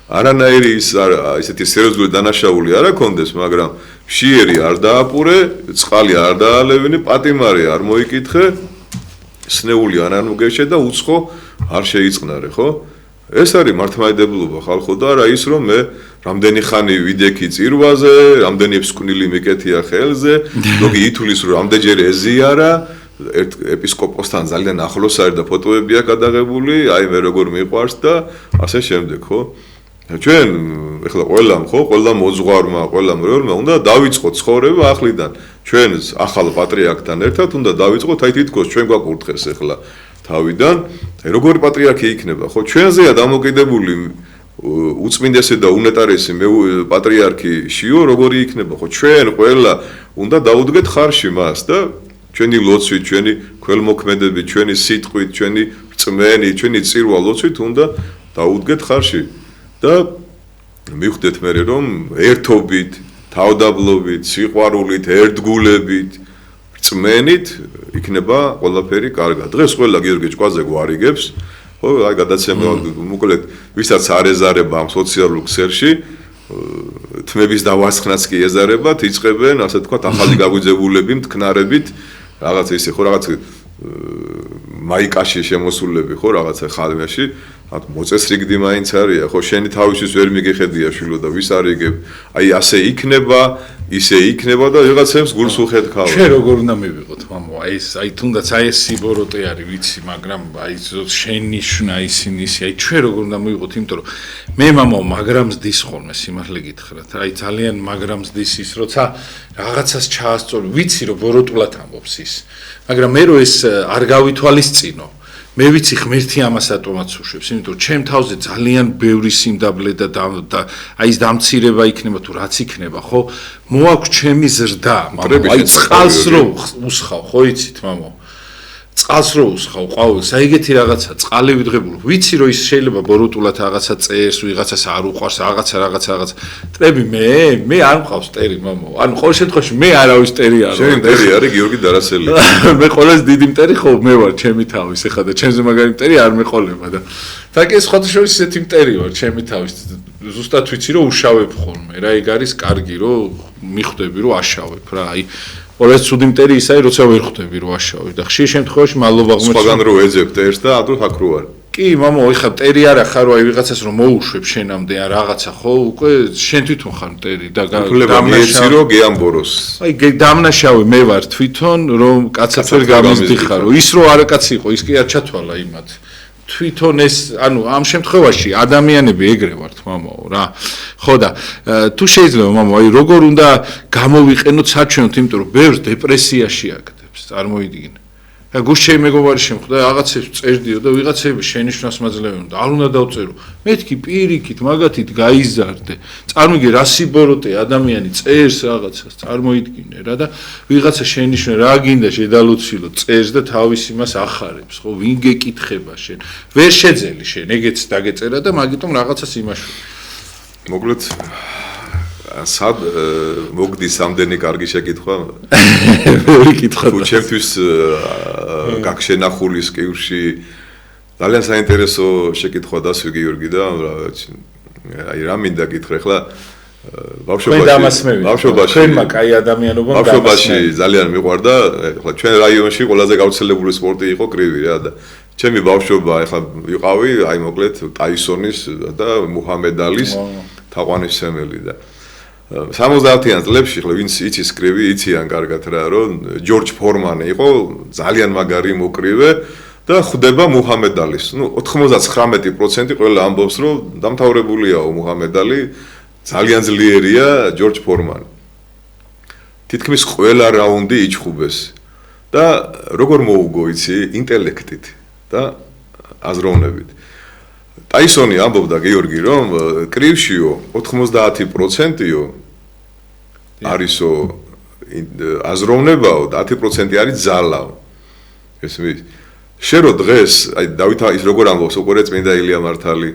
არანაირი ის ისეთი სერიოზული დანაშაული არ აქონდეს მაგრამ მშიერი არ დააპურე წყალი არ დაალევინე პატიმარი არ მოიკითხე სნეული არ მოგეშე და უცხო არ შეიწყნარე, ხო? ეს არის მართლმადიდებლობა ხალხო და არა ის რომ მე რამდენი ხანი ვიდექი წირვაზე, რამდენი ფსკვნილი მიკეთია ხელზე, ზოგი ითulis რომ რამდენჯერ ეზიარა, ერთ ეპისკოპოსთან ძალიან ახლოს არის და ფოტოებია გადაღებული, აი მე როგორ მიყვარს და ასე შემდეგ, ხო? ჩვენ ეხლა ყველა მოძღვარმა, ყველა მრევლმა უნდა დავიწყოთ ცხოვრება ახლიდან. ჩვენ ახალ პატრიარქთან ერთად უნდა დავიწყოთ აი თითქოს ჩვენ გვაკურთხეს ეხლა თავიდან, როგორი პატრიარქი იქნება, ხო? ჩვენზეა დამოკიდებული უწმინდესი და უნეტარესი პატრიარქი შიო როგორი იქნება, ხო? ჩვენ ყველა უნდა დაუდგეთ ხარში მას და ჩვენი ლოცვით, ჩვენი ქველმოქმედებით, ჩვენი სიტყვით, ჩვენი რწმენი, ჩვენი წირვა ლოცვით უნდა დაუდგეთ ხარში. და მივხვდეთ მე რომ ერთობით, თავდაბლობით, სიყვარულით, ერთგულებით, რწმენით იქნება ყველაფერი კარგად. დღეს ყველა გიორგი ჭკვაზე გვარიგებს, ხო, აი გადაცემა მოკლედ, ვისაც არ ეზარება ამ სოციალურ ქსელში, თმების დავარცხნაც კი ეზარებათ, იწყებენ, ასე თქვა, ახალი გაგვიძებულები მტკნარებით, რაღაც ისე ხო, რაღაც მაიკაში შემოსულები ხო, რაღაცა ხალმეში მოწესრიგდი მაინც არია, ხო, შენი თავისთვის ვერ მიგეხედია შვილო და ვის არიგებ, აი ასე იქნება, ისე იქნება და ვიღაცებს გულს უხეთქავ. ჩვენ როგორ უნდა მივიღოთ, მამო, აი თუნდაც აი ეს სიბოროტე არის, ვიცი, მაგრამ აი შენიშვნა ისინი, აი ჩვენ როგორ უნდა მივიღოთ, იმიტომ რომ მე მამო მაგრამ ზდის ხოლმე სიმართლე გითხრათ, აი ძალიან მაგრამ ზდის ის, როცა რაღაცას ჩაასწორი, ვიცი რომ ბოროტულად ამბობს ის, მაგრამ მე რო ეს არ გავითვალისწინო მე ვიცი ღმერთი ამას ატომაც უშვებს, იმიტომ რომ ჩემ თავზე ძალიან ბევრი სიმდაბლე და აი ეს დამცირება იქნება თუ რაც იქნება, ხო? მოაქვს ჩემი ზრდა, მამო, აი წყალს რო უსხავ, ხო იცით, მამო? წყალს რო უსხავ ყოველს, აი ეგეთი რაღაცა, წყალი ვიძღებული. ვიცი რომ ის შეიძლება ბოროტულად რაღაცა წერს, ვიღაცას არ უყვარს, რაღაცა. ტრები მე არ მყავს ტერი, მამო. ანუ ყოველ შემთხვევაში მე არავის ტერი არ ვარ. შენი ტერი არის გიორგი დარასელი. მე ყოველს დიდი მტერი ხო მე ვარ, ჩემი თავის, ეხლა და ჩემზე მაგარი მტერი არ მეყოლება და თაკი სხვათა შორის ესეთი მტერი ვარ, ჩემი თავის. ზუსტად ვიცი რომ უშავებ ხოლმე, რა ეგ არის კარგი რომ მიხვდები რომ აშავებ რა, აი ყველას ცუდი მტერი ისაა, როცა ვერ ხვდები რომ აშავებ და ხშირ შემთხვევაში მადლობა ღმერთს. სხვაგან რო ეძებ ტერს და ადრე აქ რო არ. კი, მამო, ეხლა მტერი არ ახარო, აი ვიღაცას რომ მოუშვებ შენამდე ან რაღაცა, ხო, უკვე შენ თვითონ ხარ მტერი და დამნაშავე რო გეამბოროს. აი დამნაშავე მე ვარ თვითონ, რომ კაცაც ვერ გამიზდიხარო. ის რო არა კაცი იყო, ის კი არ ჩათვალა იმათ. თვითონ ეს, ანუ ამ შემთხვევაში ადამიანები ეგრე ვართ, მამო, რა. ხო და თუ შეიძლება, მამო, აი როგორ უნდა გამოვიყენოთ საჩვენოთ, იმიტომ რომ ბევრს დეპრესიაში აკეთებს, წარმოიდგინე. და გუშინ მეგობარი შემხვდა, რაღაცებს წერდიო და ვიღაცები შენიშვნას მაძლევენ და არ უნდა დავწერო. მეთქი პირიქით, მაგათით გაიზარდე. წარმოიდგინე, რა სიბოროტე ადამიანი წერს რაღაცას, წარმოიდგინე რა და ვიღაცა შენიშვნა რა გინდა შედალოცილო, წერს და თავის იმას ახარებს, ხო? ვინ გეკითხება შენ? ვერ შეძელი შენ, ეგეც დაგეწერა და მაგიტომ რაღაცას იმაშვი. მოკლედ სად მოგდის ამდენი კარგი შეკითხვა? ორი კითხვა. თუ ჩემთვის გაგშენახულის კივრში ძალიან საინტერესო შეკითხვა დასვი გიორგი და აი რა მინდა გითხრა ახლა ბავშვობაში ჩვენმა კაი ადამიანობამ ბავშვობაში ძალიან მიყვარდა ახლა ჩვენ რაიონში ყველაზე გავრცელებული სპორტი იყო კრივი რა და ჩემი ბავშვობა ახლა ვიყავი აი მოკლედ ტაისონის და მუჰამედ ალის თაყვანისმცემელი და 70-იან წლებში ხლა ვინც იცის კრივი იციან კარგად რა რომ ჯორჯ ფორმანი იყო ძალიან მაგარი მოკრივე და ხვდება მუჰამედ ალის ნუ 99% ყველა ამბობს რომ დამთავრებულია მუჰამედ ალი ძალიან ძლიერია ჯორჯ ფორმანი თითქმის ყველა რაუნდი იჩხუბეს და როგორ მოუგო იცი ინტელექტით და აზროვნებით ტაისონი ამბობდა გიორგი რომ კრივშიო 90%-იო არისო აზროვნებაო და 10% არის ძალაო ესმის შერო დღეს აი დავით ის როგორ ამბობს უყურე წმინდა ილია მართალი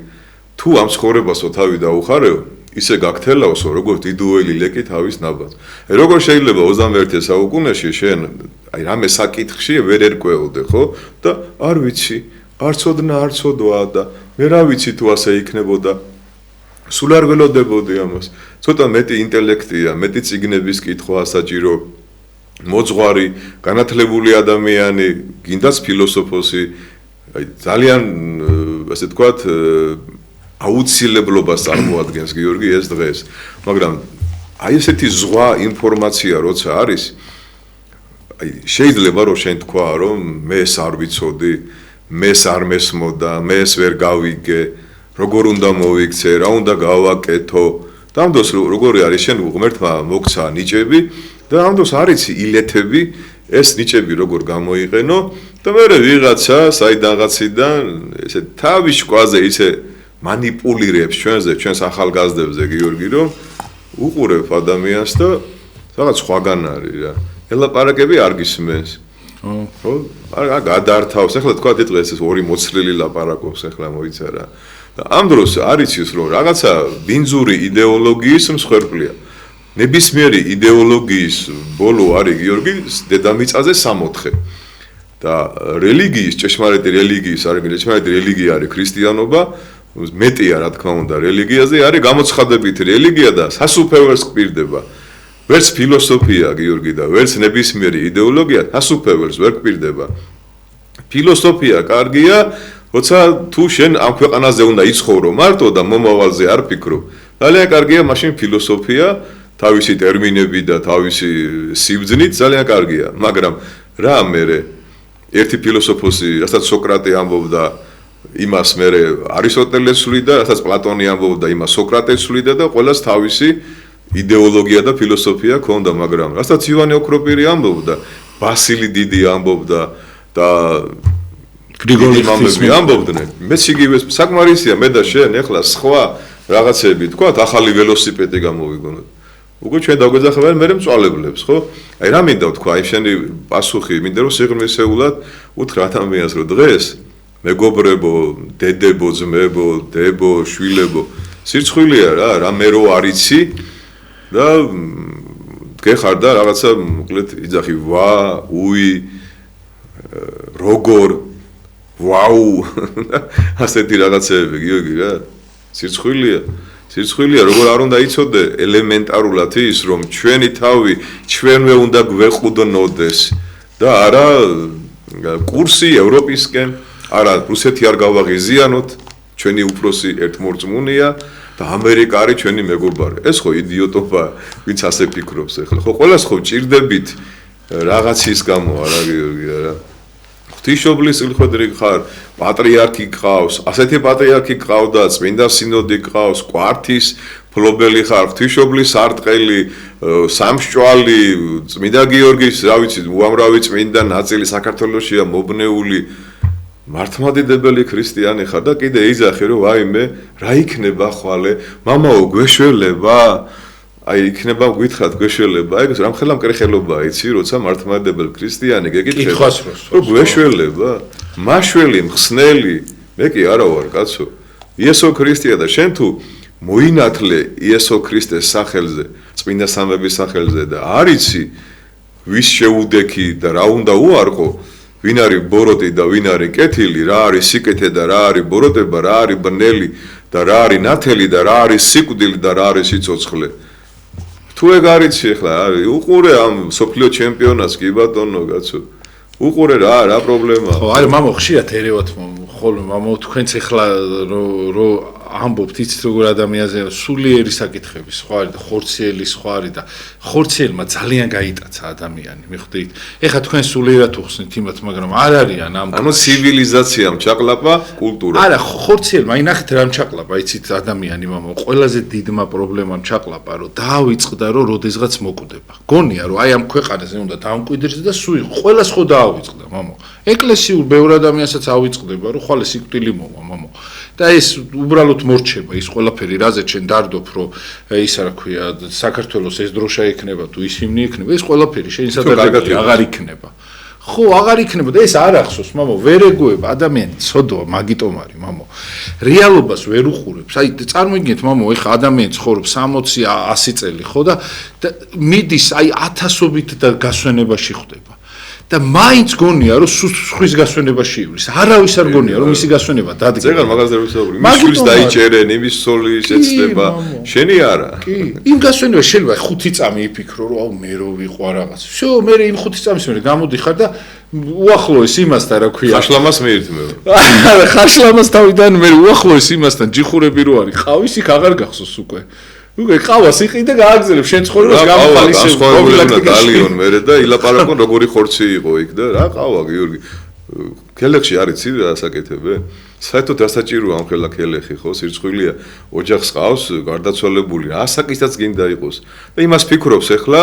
თუ ამ ცხოვრებასო თავი დაუხარეო ისე გაგთელავსო როგორც იდუელი ლეკი თავის ნაბადს აი როგორ შეიძლება 21 საუკუნეში შენ აი რამე საკითხში ვერ ერკვეოდე ხო და არ ვიცი არ ცოდვა და მე რა ვიცი თუ ასე იქნებოდა სულ არ ველოდებოდი ამას ცოტა მეტი ინტელექტია მეტი წიგნების კითხვა საჭირო მოძღვარი, განათლებული ადამიანი, გინდაც ფილოსოფოსი, აი ძალიან ასე თქვათ აუცილებლობას წარმოადგენს გიორგი ეს დღეს. მაგრამ აი ესეთი ზღვა ინფორმაცია როცა არის, აი შეიძლება რომ შენ თქვა რომ მე ეს არ ვიცოდი, მე ეს არ მესმოდა, მე ეს ვერ გავიგე, როგორ უნდა მოვიქცე, რა უნდა გავაკეთო. და ამ დროს როგორი არის შენ ღმერთმა მოგცა ნიჭები და ამ დროს არის ილეთები, ეს ნიჭები როგორ გამოიყენო და მე ვიღაცა საიდანღაციდან ესე თავის კვაზე ისე манипулиრებს ჩვენს ახალგაზრდებზე გიორგი რომ უყურებ ადამიანს და რაღაც სხვაგან არის რა. ელაპარაკები არ გისმენს. ხო? არ გადართავს. ახლა თქვა დღეს ეს ორი მოცლილი ლაპარაკობს ახლა მოიცა რა. და ამ დროს არის ის რომ რაღაცა ბინძური იდეოლოგიის მსხვერპლია. ნებისმიერი იდეოლოგიის ბოლო არის გიორგი დედამიწაზე 64. და რელიგიის, ჭეშმარიტი რელიგიის არის, ჭეშმარიტი რელიგია არის ქრისტიანობა, მეტია რა თქმა უნდა რელიგიაზე, არის გამოცხადებითი რელიგია და სასუფეველს გპირდება. ვერც ფილოსოფია გიორგი და ვერც ნებისმიერი იდეოლოგია სასუფეველს ვერ გპირდება. ფილოსოფია კარგია, როცა თუ შენ ამ ქვეყანაზე უნდა იცხოვრო მარტო და მომავალზე არ ფიქრო. ძალიან კარგია მაშინ ფილოსოფია, თავისი ტერმინები და თავისი სიბრძნით ძალიან კარგია, მაგრამ რა მერე ერთი ფილოსოფოსი, რასაც სოკრატე ამბობდა, იმას მერე არისტოტელე ცვლიდა, რასაც პლატონი ამბობდა, იმას სოკრატე ცვლიდა და ყველას თავისი იდეოლოგია და ფილოსოფია ჰქონდა, მაგრამ რასაც ივანე ოქროპირი ამბობდა, ბასილი დიდი ამბობდა და გრიგოლი მამები ამბობდნენ. მეც იგივე საკმარისია მე და შენ ეხლა სხვა რაღაცები თქვა, ახალი ველოსიპედი გამოვიგონოთ. უკვე ჩვენ დაგვეძახებიან მე მწვალებლებს, ხო? აი რა მინდა თქვა, აი შენი პასუხი, მინდა რომ სიღრმისეულად უთხრა ადამიანს რომ დღეს მეგობრებო, დედებო, ძმებო, დებო, შვილებო, სირცხვილია რა მე რო არიცი და გეხარ და რაღაცა მოკლედ იძახი ვა, უი, როგორ, ვაუ, ასეთი რაღაცები გიოგი რა. სირცხვილია, როგორ არ უნდა იცოდე ელემენტარულად ის, რომ ჩვენი თავი ჩვენვე უნდა გვეყუდნოდეს და არა კურსი ევროპისკენ, არა რუსეთი არ გავაღიზიანოთ, ჩვენი უფროსი ერთმორწმუნეა და ამერიკა არის ჩვენი მეგობარი. ეს ხო იდიოტობა, ვინც ასე ფიქრობს ახლა. ხო ყველას ხო ჭირდებით რაღაცის გამო არა გიორგი არა. ღვთისმშობლის წილხვედრი ხარ, პატრიარქი გყავს, ასეთი პატრიარქი გყავდა, წმინდა სინოდი გყავს, კვართის ფლობელი ხარ, ღვთისმშობლის არტყელი, სამსჭვალი, წმინდა გიორგის, რა ვიცი, უამრავი წმინდა ნაწილი საქართველოსია მობნეული, მართლმადიდებელი ქრისტიანი ხარ და კიდე იძახი რომ ვაიმე, რა იქნება ხვალე, მამაო გვეშველება? აი იქნება გვითხრათ გვეშველება, ეგ რამხელა მკრეხელობაა, იცი, როცა მართლმადიდებელი ქრისტიანი გეკითხება, რომ გვეშველება, მაშველი, მხსნელი, მე კი არა ვარ, კაცო. იესო ქრისტეა და შენ თუ მოინათლე იესო ქრისტეს სახელზე, წმინდა სამების სახელზე და არიცი ვის შეუდექი და რა უნდა უარყო, ვინ არის ბოროტი და ვინ არის კეთილი, რა არის სიკეთე და რა არის ბოროტება, რა არის ბნელი და რა არის ნათელი და რა არის სიკვდილი და რა არის სიცოცხლე. თუ ეგ არიცი ახლა არის უყურე ამ სოფლიო ჩემპიონატს კი ბატონო კაცო უყურე რა პრობლემაა ხო არის მამო ხშირად ერევათ ხოლმე მამო თქვენც ახლა რო ამბობთ იცით როგორ ადამიანზე სულიერი საკითხები სხვა არის და ხორციელი სხვა არის და ხორციელმა ძალიან გაიტაცა ადამიანი მიხვდით ეხლა თქვენ სულიერად უხსნით იმათ მაგრამ არ არიან ამ ანუ ცივილიზაციამ ჩაყლაპა კულტურა არა ხორციელმა აი ნახეთ რამ ჩაყლაპა იცით ადამიანი მამო ყველაზე დიდმა პრობლემამ ჩაყლაპა რომ დაავიწყდა რომ როდესღაც მოკვდება გონია რომ აი ამ ქვეყანაზე უნდა დამკვიდრდეს და სულ ყველას ხო დაავიწყდა მამო ეკლესიურ ბევრ ადამიანსაც ავიწყდება რომ ხვალე სიკვდილი მოვა მამო და ეს უბრალოდ მორჩება ის ყველაფერი რაზე ჩვენ დარდობ რომ ისა რა ქვია საქართველოს ეს დროშა ექნება თუ ის ჰიმნი ექნება ეს ყველაფერი შეიძლება აღარ იქნება ხო აღარ იქნება და ეს არ ახსოვს მამო ვერ ეგუება ადამიანი ცოდვა მაგიტომ არის მამო რეალობას ვერ უყურებს აი წარმოიდგინეთ მამო ეხა ადამიანი ცხოვრობს 60-100 წელი ხო და მიდის აი ათასობით და გასვენებაში ხდება და მაინც გონია რომ სხვის გასვენებაში ივლის. არავის არ გონია რომ მისი გასვენება დადგება. ზეგარ მაგას ვერ ვისაუბრი. მისთვის დაიჭერენ, იმის სული შეცდება. შენი არა. კი, იმ გასვენება შეიძლება 5 წამი იფიქრო რომ აუ მე რო ვიყვა რაღაც. всё, მე იმ 5 წამის მერე გამოდიხარ და უახლოეს იმასთან რა ქვია. ხაშლამას მეერთმევ. არა, ხაშლამას თავიდან მე უახლოეს იმასთან ჯიხურები რო არის. ყავის იქ აღარ გახსოვს უკვე. უკვე ყავას იყი და გააგზელებ შენ ცხოვრებას გამყალ ისე დალიონ მერე და ილაპარაკონ როგორი ხორცი იყო იქ და რა ყავა გიორგი ქელეხში არის ცი რა საკეთებე საერთოდ დასაჭიროა ამ ხელა ქელეხი ხო სირცხვილია ოჯახს ყავს გარდაცვალებული ასაკისაც გინდა იყოს და იმას ფიქრობს ახლა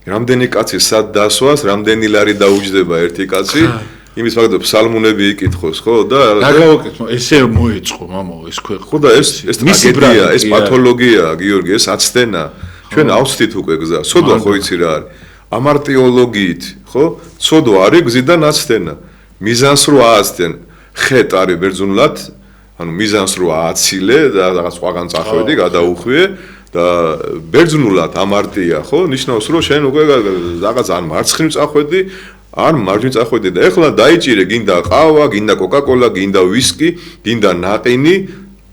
რამდენი კაცი სად დასვას რამდენი ლარი დაუჯდება ერთი კაცი იმის ფაქტობ სალმუნები იკითხოს ხო და რა გავაკეთო ესე მოეწყო მამაო ეს ქვეყნა ხო და ეს ტრაგედია ეს პათოლოგია გიორგი ეს აცდენა ჩვენ ავსდით უკვე გზა სოდვა ხო იცი რა არის ამარტიოლოგიით ხო სოდვა არის გზიდან აცდენა მიზანს რო ააცდენ ხეთ არის ბერძნულად ანუ მიზანს რო ააცილე და რაღაც სხვაგან წახვედი გადაუხვიე და ბერძნულად ამარტია ხო ნიშნავს რომ შენ უკვე რაღაც ან მარცხნივ წახვედი არ მარჯვნივ წახვედი და ეხლა დაიჭირე გინდა ყავა, გინდა კოკა-კოლა, გინდა ვისკი, გინდა ნაყინი,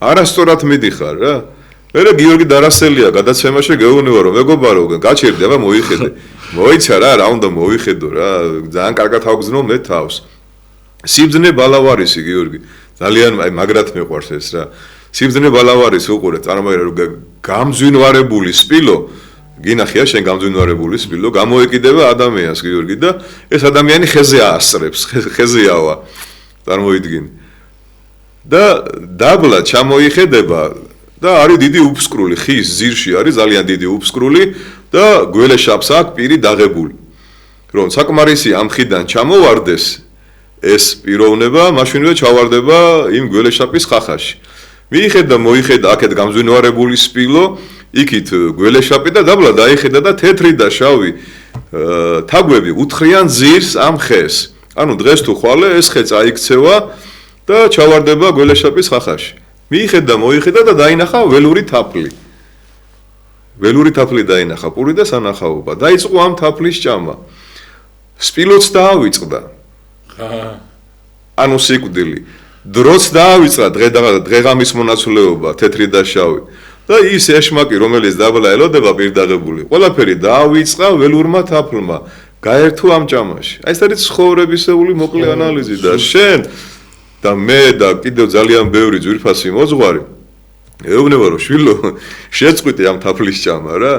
არასწორად მიდიხარ რა. მერე გიორგი დარასელია გადაცემაში გეუბნება რომ მეგობარო, გაჩერდი, აბა მოიხედე. მოიცა რა უნდა მოიხედო რა, ძალიან კარგად ავგზნო მე თავს. სიბძნე ბალავარისი გიორგი, ძალიან აი მაგრად მეყვარს ეს რა. სიბძნე ბალავარისი უყურე, წარმოიდგინე რომ გამძვინვარებული სპილო გინახია შენ გამძვინვარებული სპილო გამოეკიდება ადამიანს გიორგი და ეს ადამიანი ხეზე აასწრებს ხეზეავა წარმოიდგინე და დაბლა ჩამოიხედება და არის დიდი უფსკრული ხის ძირში არის ძალიან დიდი უფსკრული და გველეშაპს აქვს პირი დაღებული რომ საკმარისი ამ ხიდან ჩამოვარდეს ეს პიროვნება მაშინვე ჩავარდება იმ გველეშაპის ხახაში მიიხედა მოიხედა აქეთ გამძვინვარებული სპილო იქით გველეშაპი და დაბლა დაიხედა და თეთრი და შავი თაგვები უთხრიან ძირს ამ ხეს. ანუ დღეს თუ ხვალე ეს ხე წაიქცევა და ჩავარდება გველეშაპის ხახაში. მიიხედა მოიხედა და დაინახა ველური თაფლი. ველური თაფლი დაინახა პური და სანახაობა. დაიწყო ამ თაფლის ჭამა. სპილოც დაავიწყდა. ანუ სიკვდილი. დროც დაავიწყდა დღეღამის მონაცვლეობა თეთრი და შავი. და ის ეშმაკი რომელიც დაბლა ელოდება პირდაღებული ყველაფერი დაავიწყა ველურმა თაფლმა გაერთო ამ ჭამაში აი ეს არის ცხოვრებისეული მოკლე ანალიზი და შენ და მე და კიდევ ძალიან ბევრი ძვირფასი მოძღვარი ეუბნება რომ შვილო შეწყვიტე ამ თაფლის ჭამა რა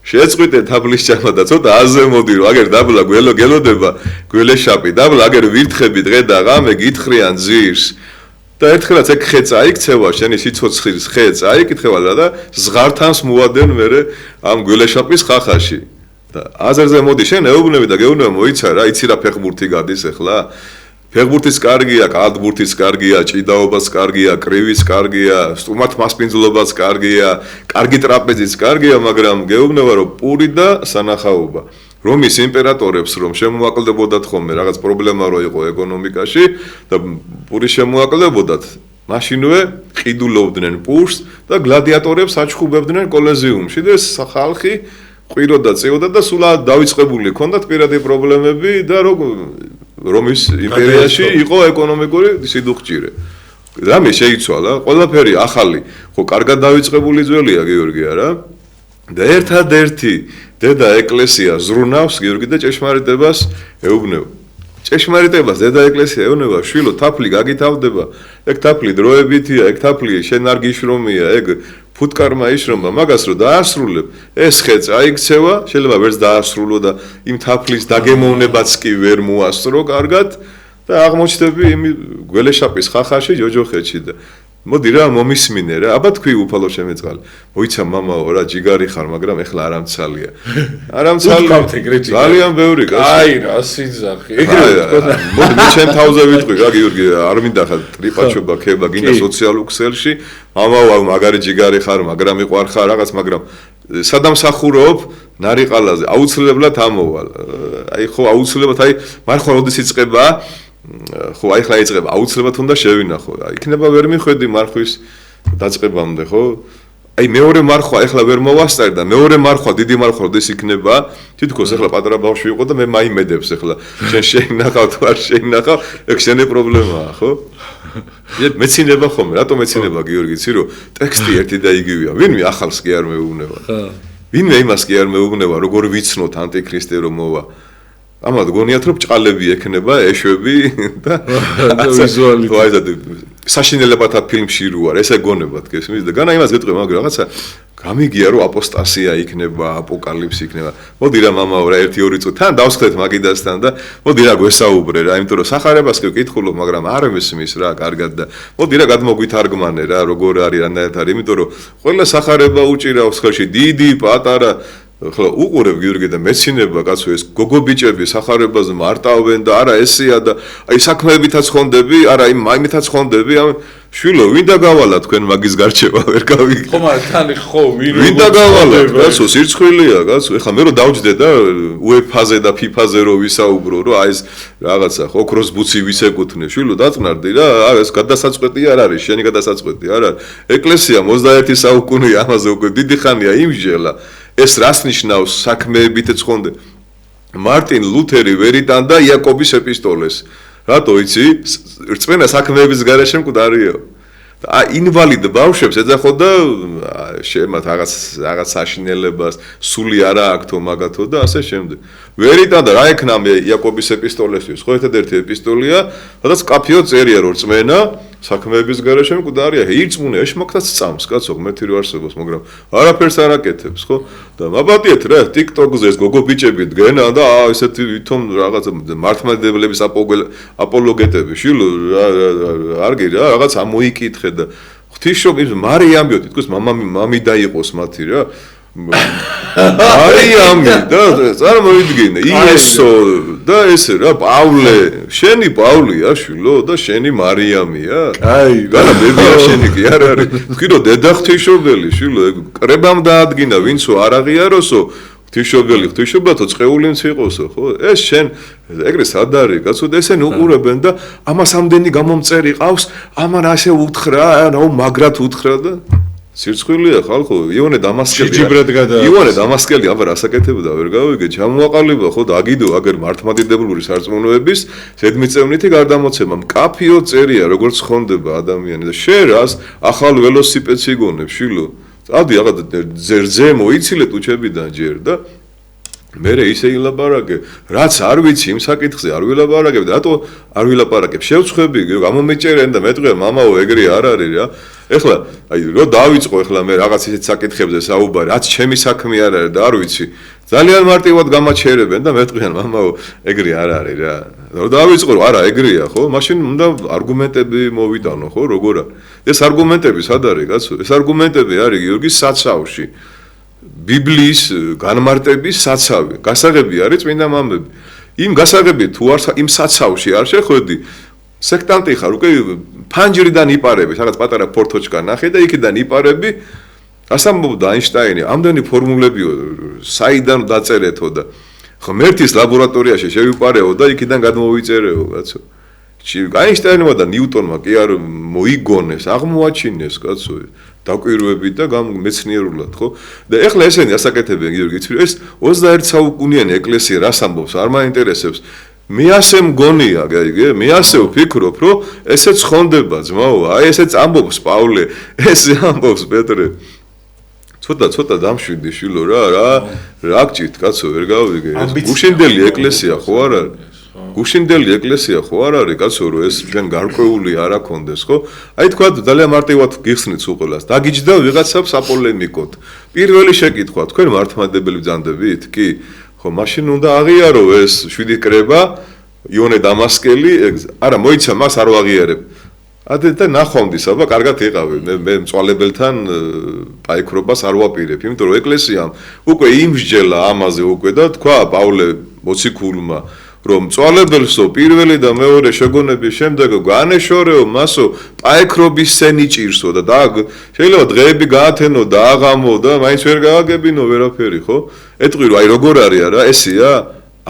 შეწყვიტე თაფლის ჭამა და ცოტა აზე მოდი რომ აგერ დაბლა გელოდება გველეშაპი დაბლა აგერ ვირთხები დღე და ღამე გითხრიან ძირს და ერთხელაც ეგ ხე წაიქცევა შენი სიცოცხლის ხე წაიკითხება და ზღართანს მოადენ მერე ამ გველეშაპის ხახაში და აზერზე მოდი შენ ეუბნები და გეუბნება მოიცა რა იცი რა ფეხბურთი გადის ახლა ფეხბურთის კარგია კალათბურთის კარგია ჭიდაობას კარგია კრივის კარგია სტუმართ მასპინძლობას კარგია კარგი ტრაპეზის კარგია მაგრამ გეუბნება რომ პური და სანახაობა რომის იმპერატორებს რომ შემოაკლდებოდათ ხოლმე რაღაც პრობლემა რო იყო ეკონომიკაში და პური შემოაკლდებოდათ მაშინვე ყიდულობდნენ პურს და გლადიატორებს აჩხუბებდნენ კოლოზიუმში და ხალხი ყვიროდა წეოდა და სულ დავიწყებული ჰქონდათ პირადი პრობლემები და რომის იმპერიაში იყო ეკონომიკური სიდუხჭირე რამე შეიცვალა ყველაფერი ახალი ხო კარგად დავიწყებული ძველია გიორგი არა და ერთადერთი დედა ეკლესია ზრუნავს გიორგი და ჭეშმარიტებას ეუბნება. ჭეშმარიტებას დედა ეკლესია ეუბნება, შვილო, თაფლი გაგითავდება. ეგ თაფლი დროებითია, ეგ თაფლი შენ არ გიშრომია, ეგ ფუტკარმა იშრომა, მაგას რო დაასრულებ, ეს ხე წაიქცევა, შეიძლება ვერც დაასრულო და იმ თაფლის დაგემოვნებაც კი ვერ მოასწრო კარგად და აღმოჩნდები იმ გველეშაპის ხახაში ჯოჯოხეთში და მოდი რა მომისმინე რა აბა თქვი უფალო შემეწყალი მოიცა მამაო რა ჯიგარი ხარ მაგრამ ეხლა არ ამცალია არ ამცალია ძალიან ბევრი აი რა სიძახი მოდი მე ჩემ თავზე ვიტყვი რა გიორგი არ მინდა ხა ტრიპაჩობა ქება გინდა სოციალურ ქსელში მამაო მაგარი ჯიგარი ხარ მაგრამ მიყვარ ხარ რაღაც მაგრამ სადამსახურობ ნარიყალაზე აუცილებლად ამოვალ აი ხო აუცილებლად აი მარხვა როდის იწყება ხო აი ხლა იწყება აუცილებლად უნდა შევინახო იქნება ვერ მიხვედი მარხვის დაწყებამდე ხო აი მეორე მარხვა ეხლა ვერ მოვასწარი და მეორე მარხვა დიდი მარხვა როდის იქნება თითქოს ეხლა პატარა ბავშვი იყო და მე მაიმედებს ეხლა შენ შეინახავ თუ არ შეინახავ ეგ შენი პრობლემაა ხო მეცინება ხომ რატო მეცინება გიორგი იცი რომ ტექსტი ერთი და იგივეა ვინმე ახალს კი არ მეუბნება ვინმე იმას კი არ მეუბნება როგორ ვიცნოთ ანტიქრისტე რომ მოვა ამათ გონიათ რომ ჭყალები ექნება ეშვები და ვიზუალიზაცია საშინელებათა ფილმში რო არ ესე გონებათ გესმის და განა იმას გეტყვი მაგრამ რაღაცა გამიგია რომ აპოსტასია იქნება აპოკალიფსი იქნება მოდი რა მამაო რა 1-2 წუთი თან დავსხდეთ მაგიდასთან და მოდი რა გვესაუბრე რა იმიტომ რომ სახარებას კი ვკითხულობ მაგრამ არ მესმის რა კარგად და მოდი რა გადმოგვითარგმანე რა როგორ არის რანაირად არის იმიტომ რომ ყველა სახარება უჭირავს ხელში დიდი პატარა ხო უყურებ გიორგი და მეცინება კაცო ეს გოგო ბიჭები სახარებაზე მარტავენ და არა ესეა და აი საქმეებითაც ხონდები არა იმ მაიმითაც ხონდები ამ შვილო ვინდა გავალა თქვენ მაგის გარჩევა ვერ გავიგე ხო მაგრამ თან ხო ვინდა გავალა კაცო სირცხვილია კაცო ეხლა მე რო დავჯდე და UEFA-ზე და FIFA-ზე რო ვისაუბრო რომ აი ეს რაღაცა ხო კროსბუცი ვისეკუთვნე შვილო დაწყნარდი რა ეს გადასაწყვეტი არ არის შენი გადასაწყვეტი არ არის ეკლესია 21 საუკუნეა ამაზე უკვე დიდი ხანია იმჟელა ეს რას ნიშნავს საქმეებით ცხონდე მარტინ ლუთერი ვერ იტანდა იაკობის ეპისტოლეს რატო იცი რწმენა საქმეების გარეშე მკვდარიო და ინვალიდ ბავშვებს ეძახოდა შემათ რაღაც საშინელებას სული არა აქვს მაგათო და ასე შემდეგ ვერ იტანდა რა ექნა მე იაკობის ეპისტოლესთვის ხო ერთადერთი ეპისტოლია სადაც კაფეო წერია რომ რწმენა საქმეების გარეშე მკვდარია ირწმუნე ეშმაკთაც წამს კაცო ღმერთი რო არსებობს მაგრამ არაფერს არ აკეთებს ხო და მაბატიეთ რა TikTok-ზე ეს გოგო ბიჭები დგენა და ესეთი ვითომ რაღაც მართლმადიდებლების აპოლოგეტები შილო არგი რა რაღაც ამოიკითხე და ღვთისმშობლის მარიამიო თითქოს მამი დაიყოს მათი რა მარიამი და წარმოიდგინე იესო და ესე რა პავლე შენი პავლია შვილო და შენი მარიამია აი განა ბებია შენი კი არ არის თქვი რომ დედა ღვთისმშობელი შვილო კრებამ დაადგინა ვინცო არ აღიაროსო ღვთისმშობელთო წეულინც იყოსო ხო ეს შენ ეგრე სად არის კაცო და ესენი უყურებენ და ამას ამდენი გამომწერი ყავს ამან ასე უთხრა აუ მაგრად უთხრა და სირცხვილია ხალხო იონე დამასკელი აბა რასაკეთებდა ვერ გავიგე ჩამოაყალიბა ხო და აგიდო აგერ მართლმადიდებლური სარწმუნოების ზედმიწევნითი გარდამოცემა მკაფიო წერია როგორც ხონდება ადამიანი და შენ რას ახალ ველოსიპედს იგონებ შილო წადი რაღაც ძერძე მოიცილე ტუჩებიდან ჯერ და მერე ისე ილაპარაკე რაც არ ვიცი იმ საკითხზე არ ვილაპარაკებ და რატო არ ვილაპარაკებ შევწხვები გამომეჭერენ და მეტყვია მამაო ეგრე არ არის რა ეხლა აი რო დავიწყო ეხლა მე რაღაც ისეთ საკითხებზე საუბარი რაც ჩემი საქმე არ არის და არ ვიცი ძალიან მარტივად გამაჩერებენ და მეტყვიან მამაო ეგრე არ არის რა რო დავიწყო რომ არა ეგრეა ხო მაშინ უნდა არგუმენტები მოვიტანო ხო როგორ არის ეს არგუმენტები სად არის კაცო ეს არგუმენტები არის გიორგი საცავში ბიბლიის განმარტების საცავი გასაღები არის წმინდა მამები იმ გასაღები თუ არ იმ საცავში არ შეხვედი სექტანტი ხარ უკვე ფანჯრიდან იპარები რაღაც პატარა ფორთოჩკა ნახე და იქიდან იპარები ასამბობდა აინშტაინი ამდენი ფორმულებიო საიდან დაწერეთო და ღმერთის ლაბორატორიაში შევიპარეო და იქიდან გადმოვიწერეო კაცო აინშტაინმა და ნიუტონმა კი არ მოიგონეს აღმოაჩინეს კაცო დაკვირვებით და მეცნიერულად ხო და ეხლა ესენი ასაკეთებენ გიორგი იცი ეს 21 საუკუნიანი ეკლესია რას ამბობს არ მაინტერესებს მე ასე მგონია გაიგე მე ასე ვფიქრობ რომ ესეც ხონდება ძმაო აი ესეც ამბობს პავლე ესე ამბობს პეტრე ცოტა დამშვიდი შილო რა გჭირთ კაცო ვერ გავიგე ეს გუშინდელი ეკლესია ხო არ არის გუშინდელი ეკლესია ხო არ არის კაცო რომ ეს ჩვენ გარკვეული არ აქონდეს ხო აი თქვა ძალიან მარტივად გიხსნით უყოლას დაგიჯდა ვიღაცებს აპოლემიკოთ პირველი შეკითხვა თქვენ მართლმადიდებელი ბრძანდებით კი ხო მაშინ უნდა აღიარო ეს 7 კრება იონე დამასკელი არა მოიცა მას არ ვაღიარებ და ნახვამდის აბა კარგად იყავი მე მწვალებელთან პაიქრობას არ ვაპირებ იმიტომ რომ ეკლესიამ უკვე იმსჯელა ამაზე უკვე და თქვა პავლე მოციქულმა რომ მწვალებელსო პირველი და მეორე შეგონების შემდეგ განეშორეო მასო პაიქრობის სენი ჭირსო და შეიძლება დღეები გაათენო და აღამო და მაინც ვერ გააგებინო ვერაფერი ხო ეტყვი რომ აი როგორ არის არა ესეა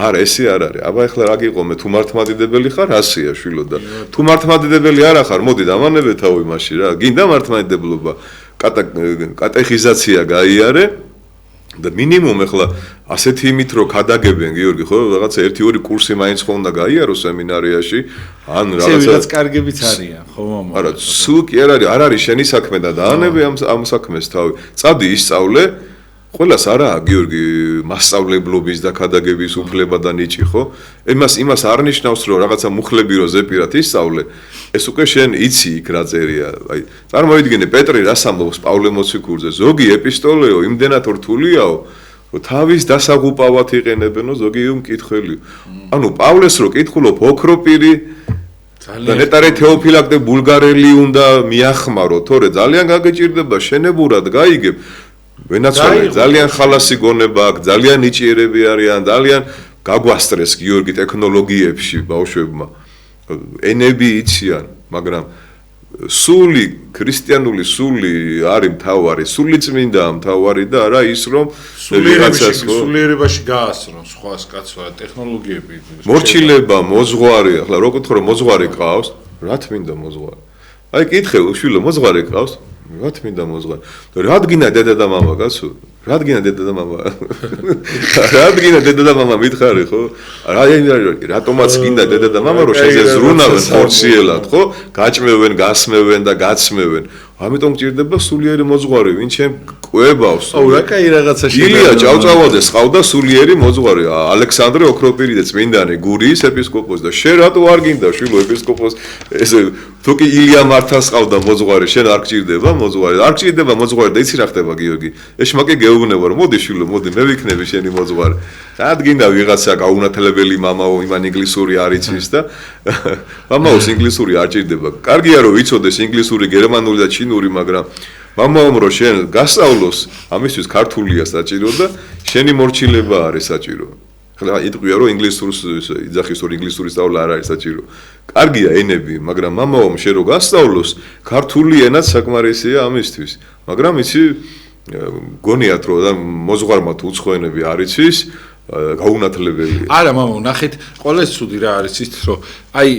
არა ესე არ არის აბა ეხლა რა გიყო მე თუ მართლმადიდებელი ხარ ასეა შვილო და თუ მართლმადიდებელი არა ხარ მოდი დამანებე თავი მაშინ რა გინდა მართლმადიდებლობა კატეხიზაცია გაიარე და მინიმუმ ახლა ასეთი იმით რომ ქადაგებენ გიორგი ხო რაღაცა 1-2 კურსი მაინც ხო უნდა გაიარო სემინარიაში ან რაღაცა კარგებიც არიან ხო მამა არა სულ კი არ არის შენი საქმე და დაანები ამ საქმეს თავი წადი ისწავლე ყველას არაა გიორგი მასწავლებლობის და ქადაგების უფლება და ნიჭი ხო იმას არ ნიშნავს რომ რაღაცა მუხლები რო ზეპირად ისწავლე ეს უკვე შენ იცი იქ რა წერია აი წარმოიდგინე პეტრე რას ამბობს პავლე მოციქულზე ზოგი ეპისტოლეო იმდენად რთულიაო რომ თავის დასაღუპავად იყენებენო ზოგი უმკითხველი ანუ პავლეს რო კითხულობ ოქროპირი და ნეტარე თეოფილაკ და ბულგარელი უნდა მიახმარო თორე ძალიან გაგეჭირდება შენებურად გაიგებ ვენაცვალე ძალიან ხალასი გონება აქვს ძალიან ნიჭიერები არიან ძალიან გაგვასტრეს გიორგი ტექნოლოგიებში ბავშვებმა ენები იციან მაგრამ სული ქრისტიანული სული არის მთავარი სული წმინდა მთავარი და არა ის რომ სულიერებაში გაასრონ სხვას კაცვა ტექნოლოგიები მორჩილება მოძღვარი ახლა რო კითხო რომ მოძღვარი ყავს რა თმინდა მოძღვარი აი კითხე უშვილო მოძღვარი ყავს რა თმინდა მოძღვარი რადგინა დედა და მამა კაცო რადგინა დედა და მამა რადგინა დედა და მამა მითხარი ხო რატომაც გინდა დედა და მამა რომ შეზეზრუნავენ ხორციელად ხო გაჭმევენ გასმევენ და გაცმევენ ამიტომ გჭირდება სულიერი მოძღვარი ვინ ჩემ ყვებავს აუ რა კაი რაღაცა ილია ჭავჭავაძე სყავდა სულიერი მოძღვარი ალექსანდრე ოქროპირიდე წმინდანი გურიის ეპისკოპოსი და შენ რატო არ გინდა შვილო ეპისკოპოს ესე თუ კი ილია მართას ყავდა მოძღვარი შენ არ გჭირდება მოძღვარი და იცი რა ხდება გიორგი ეს მაკე გეუბნება რომ მოდი შვილო მოდი მე ვიქნები შენი მოძღვარი რადგინა ვიღაცა გაუნათლებელი მამაო იმან ინგლისური არ იცის და მამაოს ინგლისური არ ჭირდება კარგია რომ ვიცოდეს ინგლისური გერმანული და ჩინური მაგრამ მამაომ რომ შენ გასწავლოს ამისთვის ქართულია საჭირო და შენი მორჩილება არის საჭირო ხლა იტყვია რომ ინგლისურს იძახის რომ ინგლისური სწავლა არ არის საჭირო კარგია ენები მაგრამ მამაომ შენ რომ გასწავლოს ქართული ენაც საკმარისია ამისთვის მაგრამ იცი გონიათ რომ მოძღვარმა თუ უცხო ენები არ იცის გაუნათლებელი არა მამა ნახეთ ყველა ცუდი რა არის ის რომ აი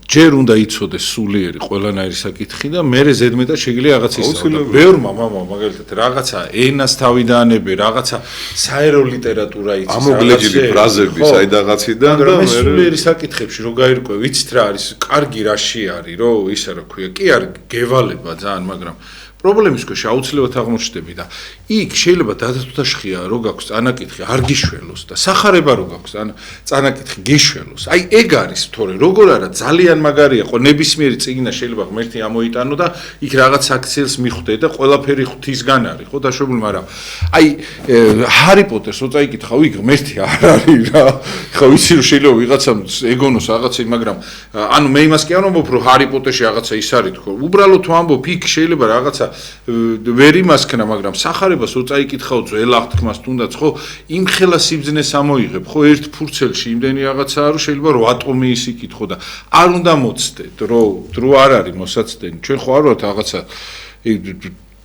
ჯერ უნდა იცოდეს სულიერი ყველანაირი საკითხი და მერე ზედმეტად შეიძლება რაღაც ისწავლო. ბევრმა მამა მაგალითად რაღაცა ენას თავიდანები, რაღაცა საერო ლიტერატურა იცის, ამოგლეჯილი ფრაზები საიდაღაციდან და მე სულიერი საკითხებში რო გაირკვე, ვიცით რა არის, კარგი რაში არის, რო ისა რა ქვია, კი არ გევალება ძალიან, მაგრამ პრობლემის ქვეშ აუცილებლად აღმოჩნდები და იქ შეიძლება დადასტურებაშია რო გაქვს წანაკითხი არ გიშველოს და სახარება რო გაქვს წანაკითხი გიშველოს აი ეგ არის თორე როგორ არა ძალიან მაგარია ხო ნებისმიერი წიგნა შეიძლება ღმერთი ამოიტანო და იქ რაღაც აქციელს მიხვდე და ყველაფერი ღვთისგან არის ხო დაშვებული მაგრამ აი ჰარი პოტერს რო წაიკითხავ იქ ღმერთი არ არის რა ხო ვიცი რომ შეიძლება ვიღაცამ ეგონოს რაღაცა მაგრამ ანუ მე იმას კი არ ვამბობ რომ ჰარი პოტერში რაღაცა ის არის თქო უბრალოდ ვამბობ იქ შეიძლება რაღაცა ვერ იმასქნა მაგრამ სახარებას რო წაიკითხავ ძველ აღთქმას თუნდაც ხო იმ ხელა სიბძნეს ამოიღებ ხო ერთ ფურცელში იმდენი რაღაცაა რომ შეიძლება 8 ტომი ის იკითხო და არ უნდა მოცდეთ დრო არ არის მოსაცდენი ჩვენ ხო არ ვართ რაღაცა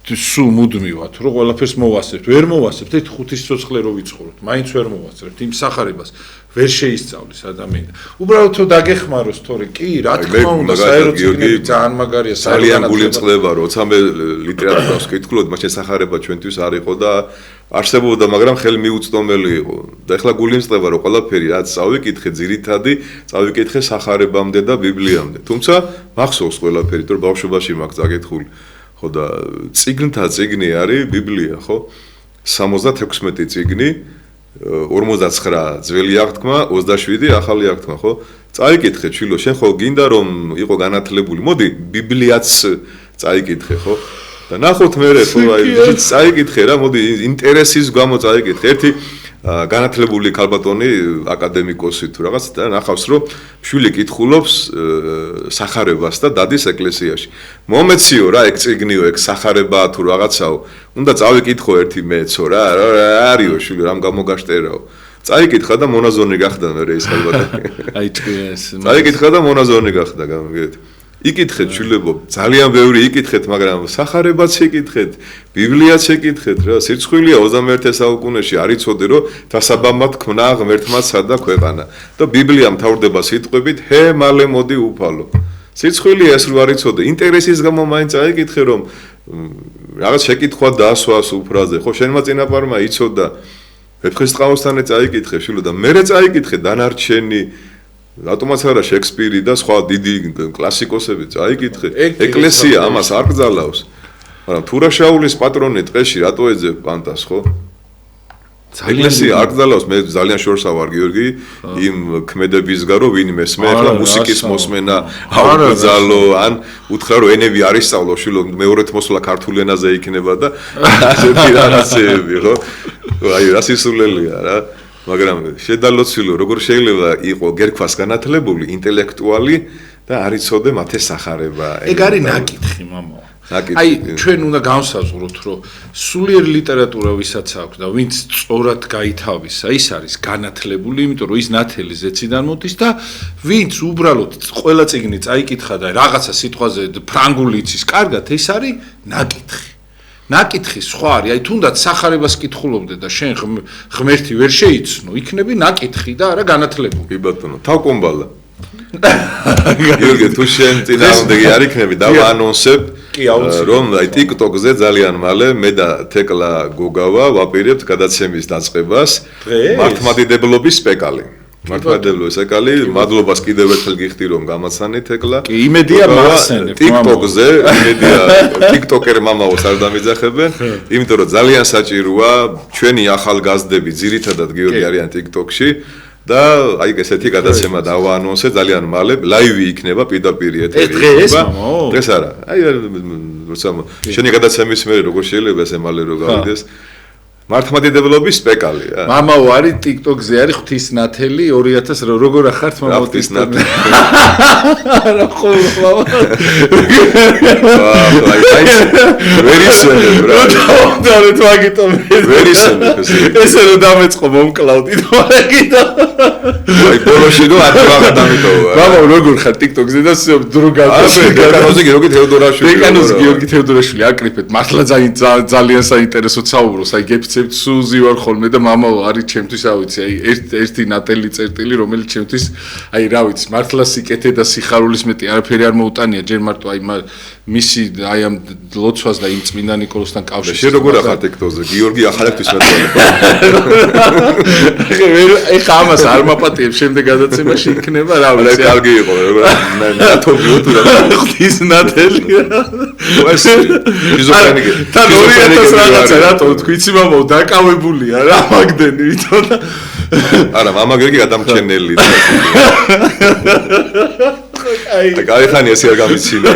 სულ მუდმივად რომ ყველაფერს მოვასწრებთ ვერ მოვასწრებთ ერთ 5 სიცოცხლე რო ვიცხოვროთ მაინც ვერ მოვასწრებთ იმ სახარებას ვერ შეისწავლის ადამიანი უბრალოდ თუ დაგეხმაროს თორე კი რა თქმა უნდა საერო ციგნები ძალიან მაგარია ძალიან გულიმწყდება როცა მე ლიტერატურას ვკითხულობ მაშინ სახარება ჩვენთვის არ იყო და არსებობდა მაგრამ ხელი მიუწვდომელი იყო და ეხლა გულიმწყდება რომ ყველაფერი რაც წავიკითხე ძირითადი წავიკითხე სახარებამდე და ბიბლიამდე თუმცა მახსოვს ყველაფერი თუ ბავშვობაში მაქვს წაკითხული ხო და წიგნთა წიგნი არის ბიბლია ხო 76 წიგნი 49 ძველი აღთქმა 27 ახალი აღთქმა ხო წაიკითხე ჩვილო შენ ხო გინდა რომ იყო განათლებული მოდი ბიბლიაც წაიკითხე ხო და ნახოთ მე ხო აი წაიკითხე რა მოდი ინტერესის გამო წაიკითხე ერთი განათლებული ქალბატონი აკადემიკოსი თუ რაღაც და ნახავს რომ შვილი კითხულობს სახარებას და დადის ეკლესიაში მომეციო რა ეგ წიგნიო ეგ სახარებაა თუ რაღაცაო უნდა წავიკითხო ერთი მეცო რა არისო შვილი რამ გამოგაშტერაო წაიკითხა და მონაზონი გახდა მე ეს ქალბატონი აი ტყეს წაიკითხა და მონაზონი გახდა გამიგეთ იკითხეთ შვილებო ძალიან ბევრი იკითხეთ მაგრამ სახარებაც იკითხეთ ბიბლიაც იკითხეთ რა სირცხვილია 21 საუკუნეში არ იცოდე რომ დასაბამად ქმნა ღმერთმა სადა ქვეყანა და ბიბლია მთავრდება სიტყვებით ჰე მალე მოდი უფალო სირცხვილია ეს რო არ იცოდე ინტერესის გამო მაინც აიკითხე რომ რაღაც შეკითხვა დაასვას უფრაზე. ხო, შენმა წინაპარმა იცოდა ვეფხისტყაოსთანე წაიკითხე შვილო და მერე წაიკითხე დანარჩენი რატომაც არა შექსპირი და სხვა დიდი კლასიკოსები წაიკითხე. ეკლესია ამას არ გძალავს. მაგრამ თურაშაულის პატრონი ტყეში რატო ეძებ პანტას, ხო? ეკლესია არ გძალავს, მე ძალიან შორსა ვარ გიორგი, იმ ქმედებისგან რომ ვინმე სმე, ახლა მუსიკის მოსმენა არ გძალო, ან უთხრა რომ ენები არ ისწავლო, შვილო, მეორეთ მოსვლა ქართულ ენაზე იქნება და ასეთი რაღაცეები, ხო? აი, რა სისულელია რა. მაგრამ შედალოცილო, როგორ შეიძლება იყო გერქვას განათლებული, ინტელექტუალი და არ იცოდე მათე სახარება. ეგ არის ნაკითხი, მამაო. აი, ჩვენ უნდა განსაზღვროთ, რომ სულიერი ლიტერატურა ვისაც აქვს და ვინც სწორად გაითავისა, ის არის განათლებული, იმიტომ რომ ის ნათელი ზეციდან მოდის და ვინც უბრალოდ ყველა წიგნი წაიკითხა და რაღაცა სიტყვაზე ფრანგული იცის კარგად, ეს არის ნაკითხი. ნაკითხი სხვა არის, აი თუნდაც სახარებას კითხულობდე და შენ ღმერთი ვერ შეიცნო, იქნები ნაკითხი და არა განათლებული. კი ბატონო, თავკომბალა. გიორგი, თუ შენ წინააღმდეგი არ იქნები, დავაანონსებ, რომ აი TikTok-ზე ძალიან მალე მე და თეკლა გოგავა ვაპირებთ გადაცემის დაწყებას მართლმადიდებლობის სპეკალი. მართლმადიდებლობის სპეკალი, მადლობას კიდევ ერთხელ გიხდი რომ გამაცანით თეკლა. კი, იმედია მახსენებ. TikTok-ზე, იმედია TikToker მამაოს არ დამიძახებენ, იმიტომ რომ ძალიან საჭიროა ჩვენი ახალგაზრდები ძირითადად გიორგი არიან TikTok-ში. და აი ესეთი გადაცემა დავაანონსე ძალიან მალე ლაივი იქნება პირდაპირ ეთერი დღეს არა აი როცა შენი გადაცემის მერე როგორ შეიძლება ესე მალე რო გავიდეს მართლმადიდებლობის სპეკალი მამაო არის TikTok-ზე არის ღვთისნათელი 2000 როგორ ახართ მამაო ღვთისნათელი რა ხოლმე ვერისონებ რა და თვაგიტო ვერისონებ ესე რომ დამეწყო მომკლავდი თვაგიტო აი ბოლოში რომ ათვაღა დამიტოვა მამაო როგორ ხარ TikTok-ზე და დრო გავდაბე დეკანოზი გიორგი თეოდორაშვილი დეკანოზი გიორგი თეოდორაშვილი აკრიფეთ მართლა ძალიან საინტერესო საუბროს აი გეფიცებთ სუზი ვარ ხოლმე და მამაო არის ჩემთვის რა ვიცი აი ერთი ნატელი წერტილი რომელიც ჩემთვის აი რა ვიცი მართლა სიკეთე და სიხარულის მეტი არაფერი არ მოუტანია ჯერ მარტო აი მისი აი ამ ლოცვას და იმ წმინდა ნიკოლოსთან კავშირს შენ როგორ ახარ TikTok-ზე გიორგი ახალაკთვის მეწონება ეხა ამას არ მაპატიებ შემდეგ გადაცემაში იქნება რა ვიცი კარგი იყო ნათობიო თუ რა ხდის ნათელი ეს იზოფრენიკი თან 2000 რაღაცა რატო თქვიცი მამაო დაკავებულია რა მაგდენი ვითომ არა მამა გიორგი გადამჩენელი აი გაიხანი ესე არ გამიცინია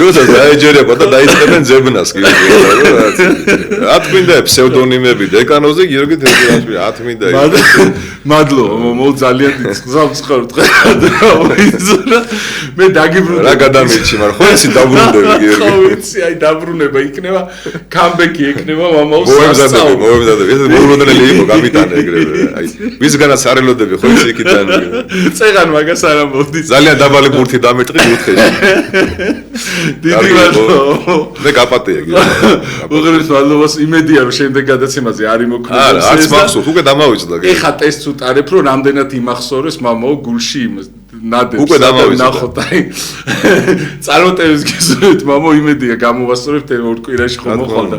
როცა დაეჯერება და დაიწყებენ ძებნას გიორგი რა თქმა ფსევდონიმები დეკანოზე გიორგი თეოდორაშვილი რა თქმა მადლობა მო ძალიან გზავს ხარ თქვა მე დაგიბრუნდი რა გადამიჩი მაგრამ ხო ისი დაბრუნდები გიორგი ხო ვიცი აი დაბრუნება იქნება კამბექი იქნება მამაოს სასწაული მოემზადები ეს მოულოდნელი იყო გამიტანე ეგრევე აი ვისგანაც არ ელოდები ხო ისი იქიდან წეგან მაგას არ ამბობდი ძალიან დაბალი ბურთი დამეტყი უთხეში დიდი მადლობა მე გაპატია გიორგი უღრეს მადლობას იმედია რომ შემდეგ გადაცემაზე არ იმოქმედება არა არც მახსოვს უკვე დამავიწყდა ეხა ტესტს უტარებ რომ რამდენად იმახსოვრეს მამაო გულში იმას ნადებს უკვე დამავიწყდა ნახოთ აი წარმოტევს გისურვებთ მამაო იმედია გამოვასწორებთ ორ კვირაში ხომ მოხალდა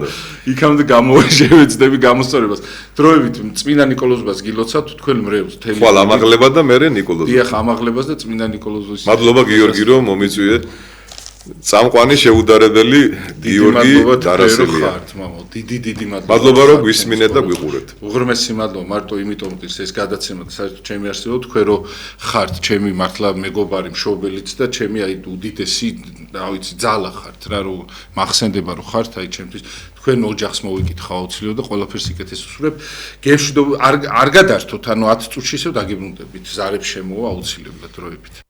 იქამდე გამოვაშევეცდები გამოსწორებას დროებით წმინდა ნიკოლოზობას გილოცავთ თქვენ მრევლს თემი ხვალ ამაღლება და მე ნიკოლოზი დიახ ამაღლებას და წმინდა ნიკოლოზის მადლობა გიორგი რომ მომიწვიე წამყვანი შეუდარებელი გიორგი დარასელია მამაო დიდი მადლობა რომ გვისმინეთ და გვიყურეთ უღრმესი მადლობა მარტო იმიტომ რომ ეს გადაცემა საერთოდ ჩემი არსებობ თქვენ რომ ხართ ჩემი მართლა მეგობარი მშობელიც და ჩემი აი უდიდესი რა ვიცი ძალა ხართ რა რომ მახსენდება რომ ხართ აი ჩემთვის თქვენ ოჯახს მოვიკითხა აუცილებლად და ყველაფერს იკეთეს უსურებ გემშვიდობა არ გადართოთ ანუ 10 წუთში ისევ დაგიბრუნდებით ზარებს შემოვა აუცილებლად დროებით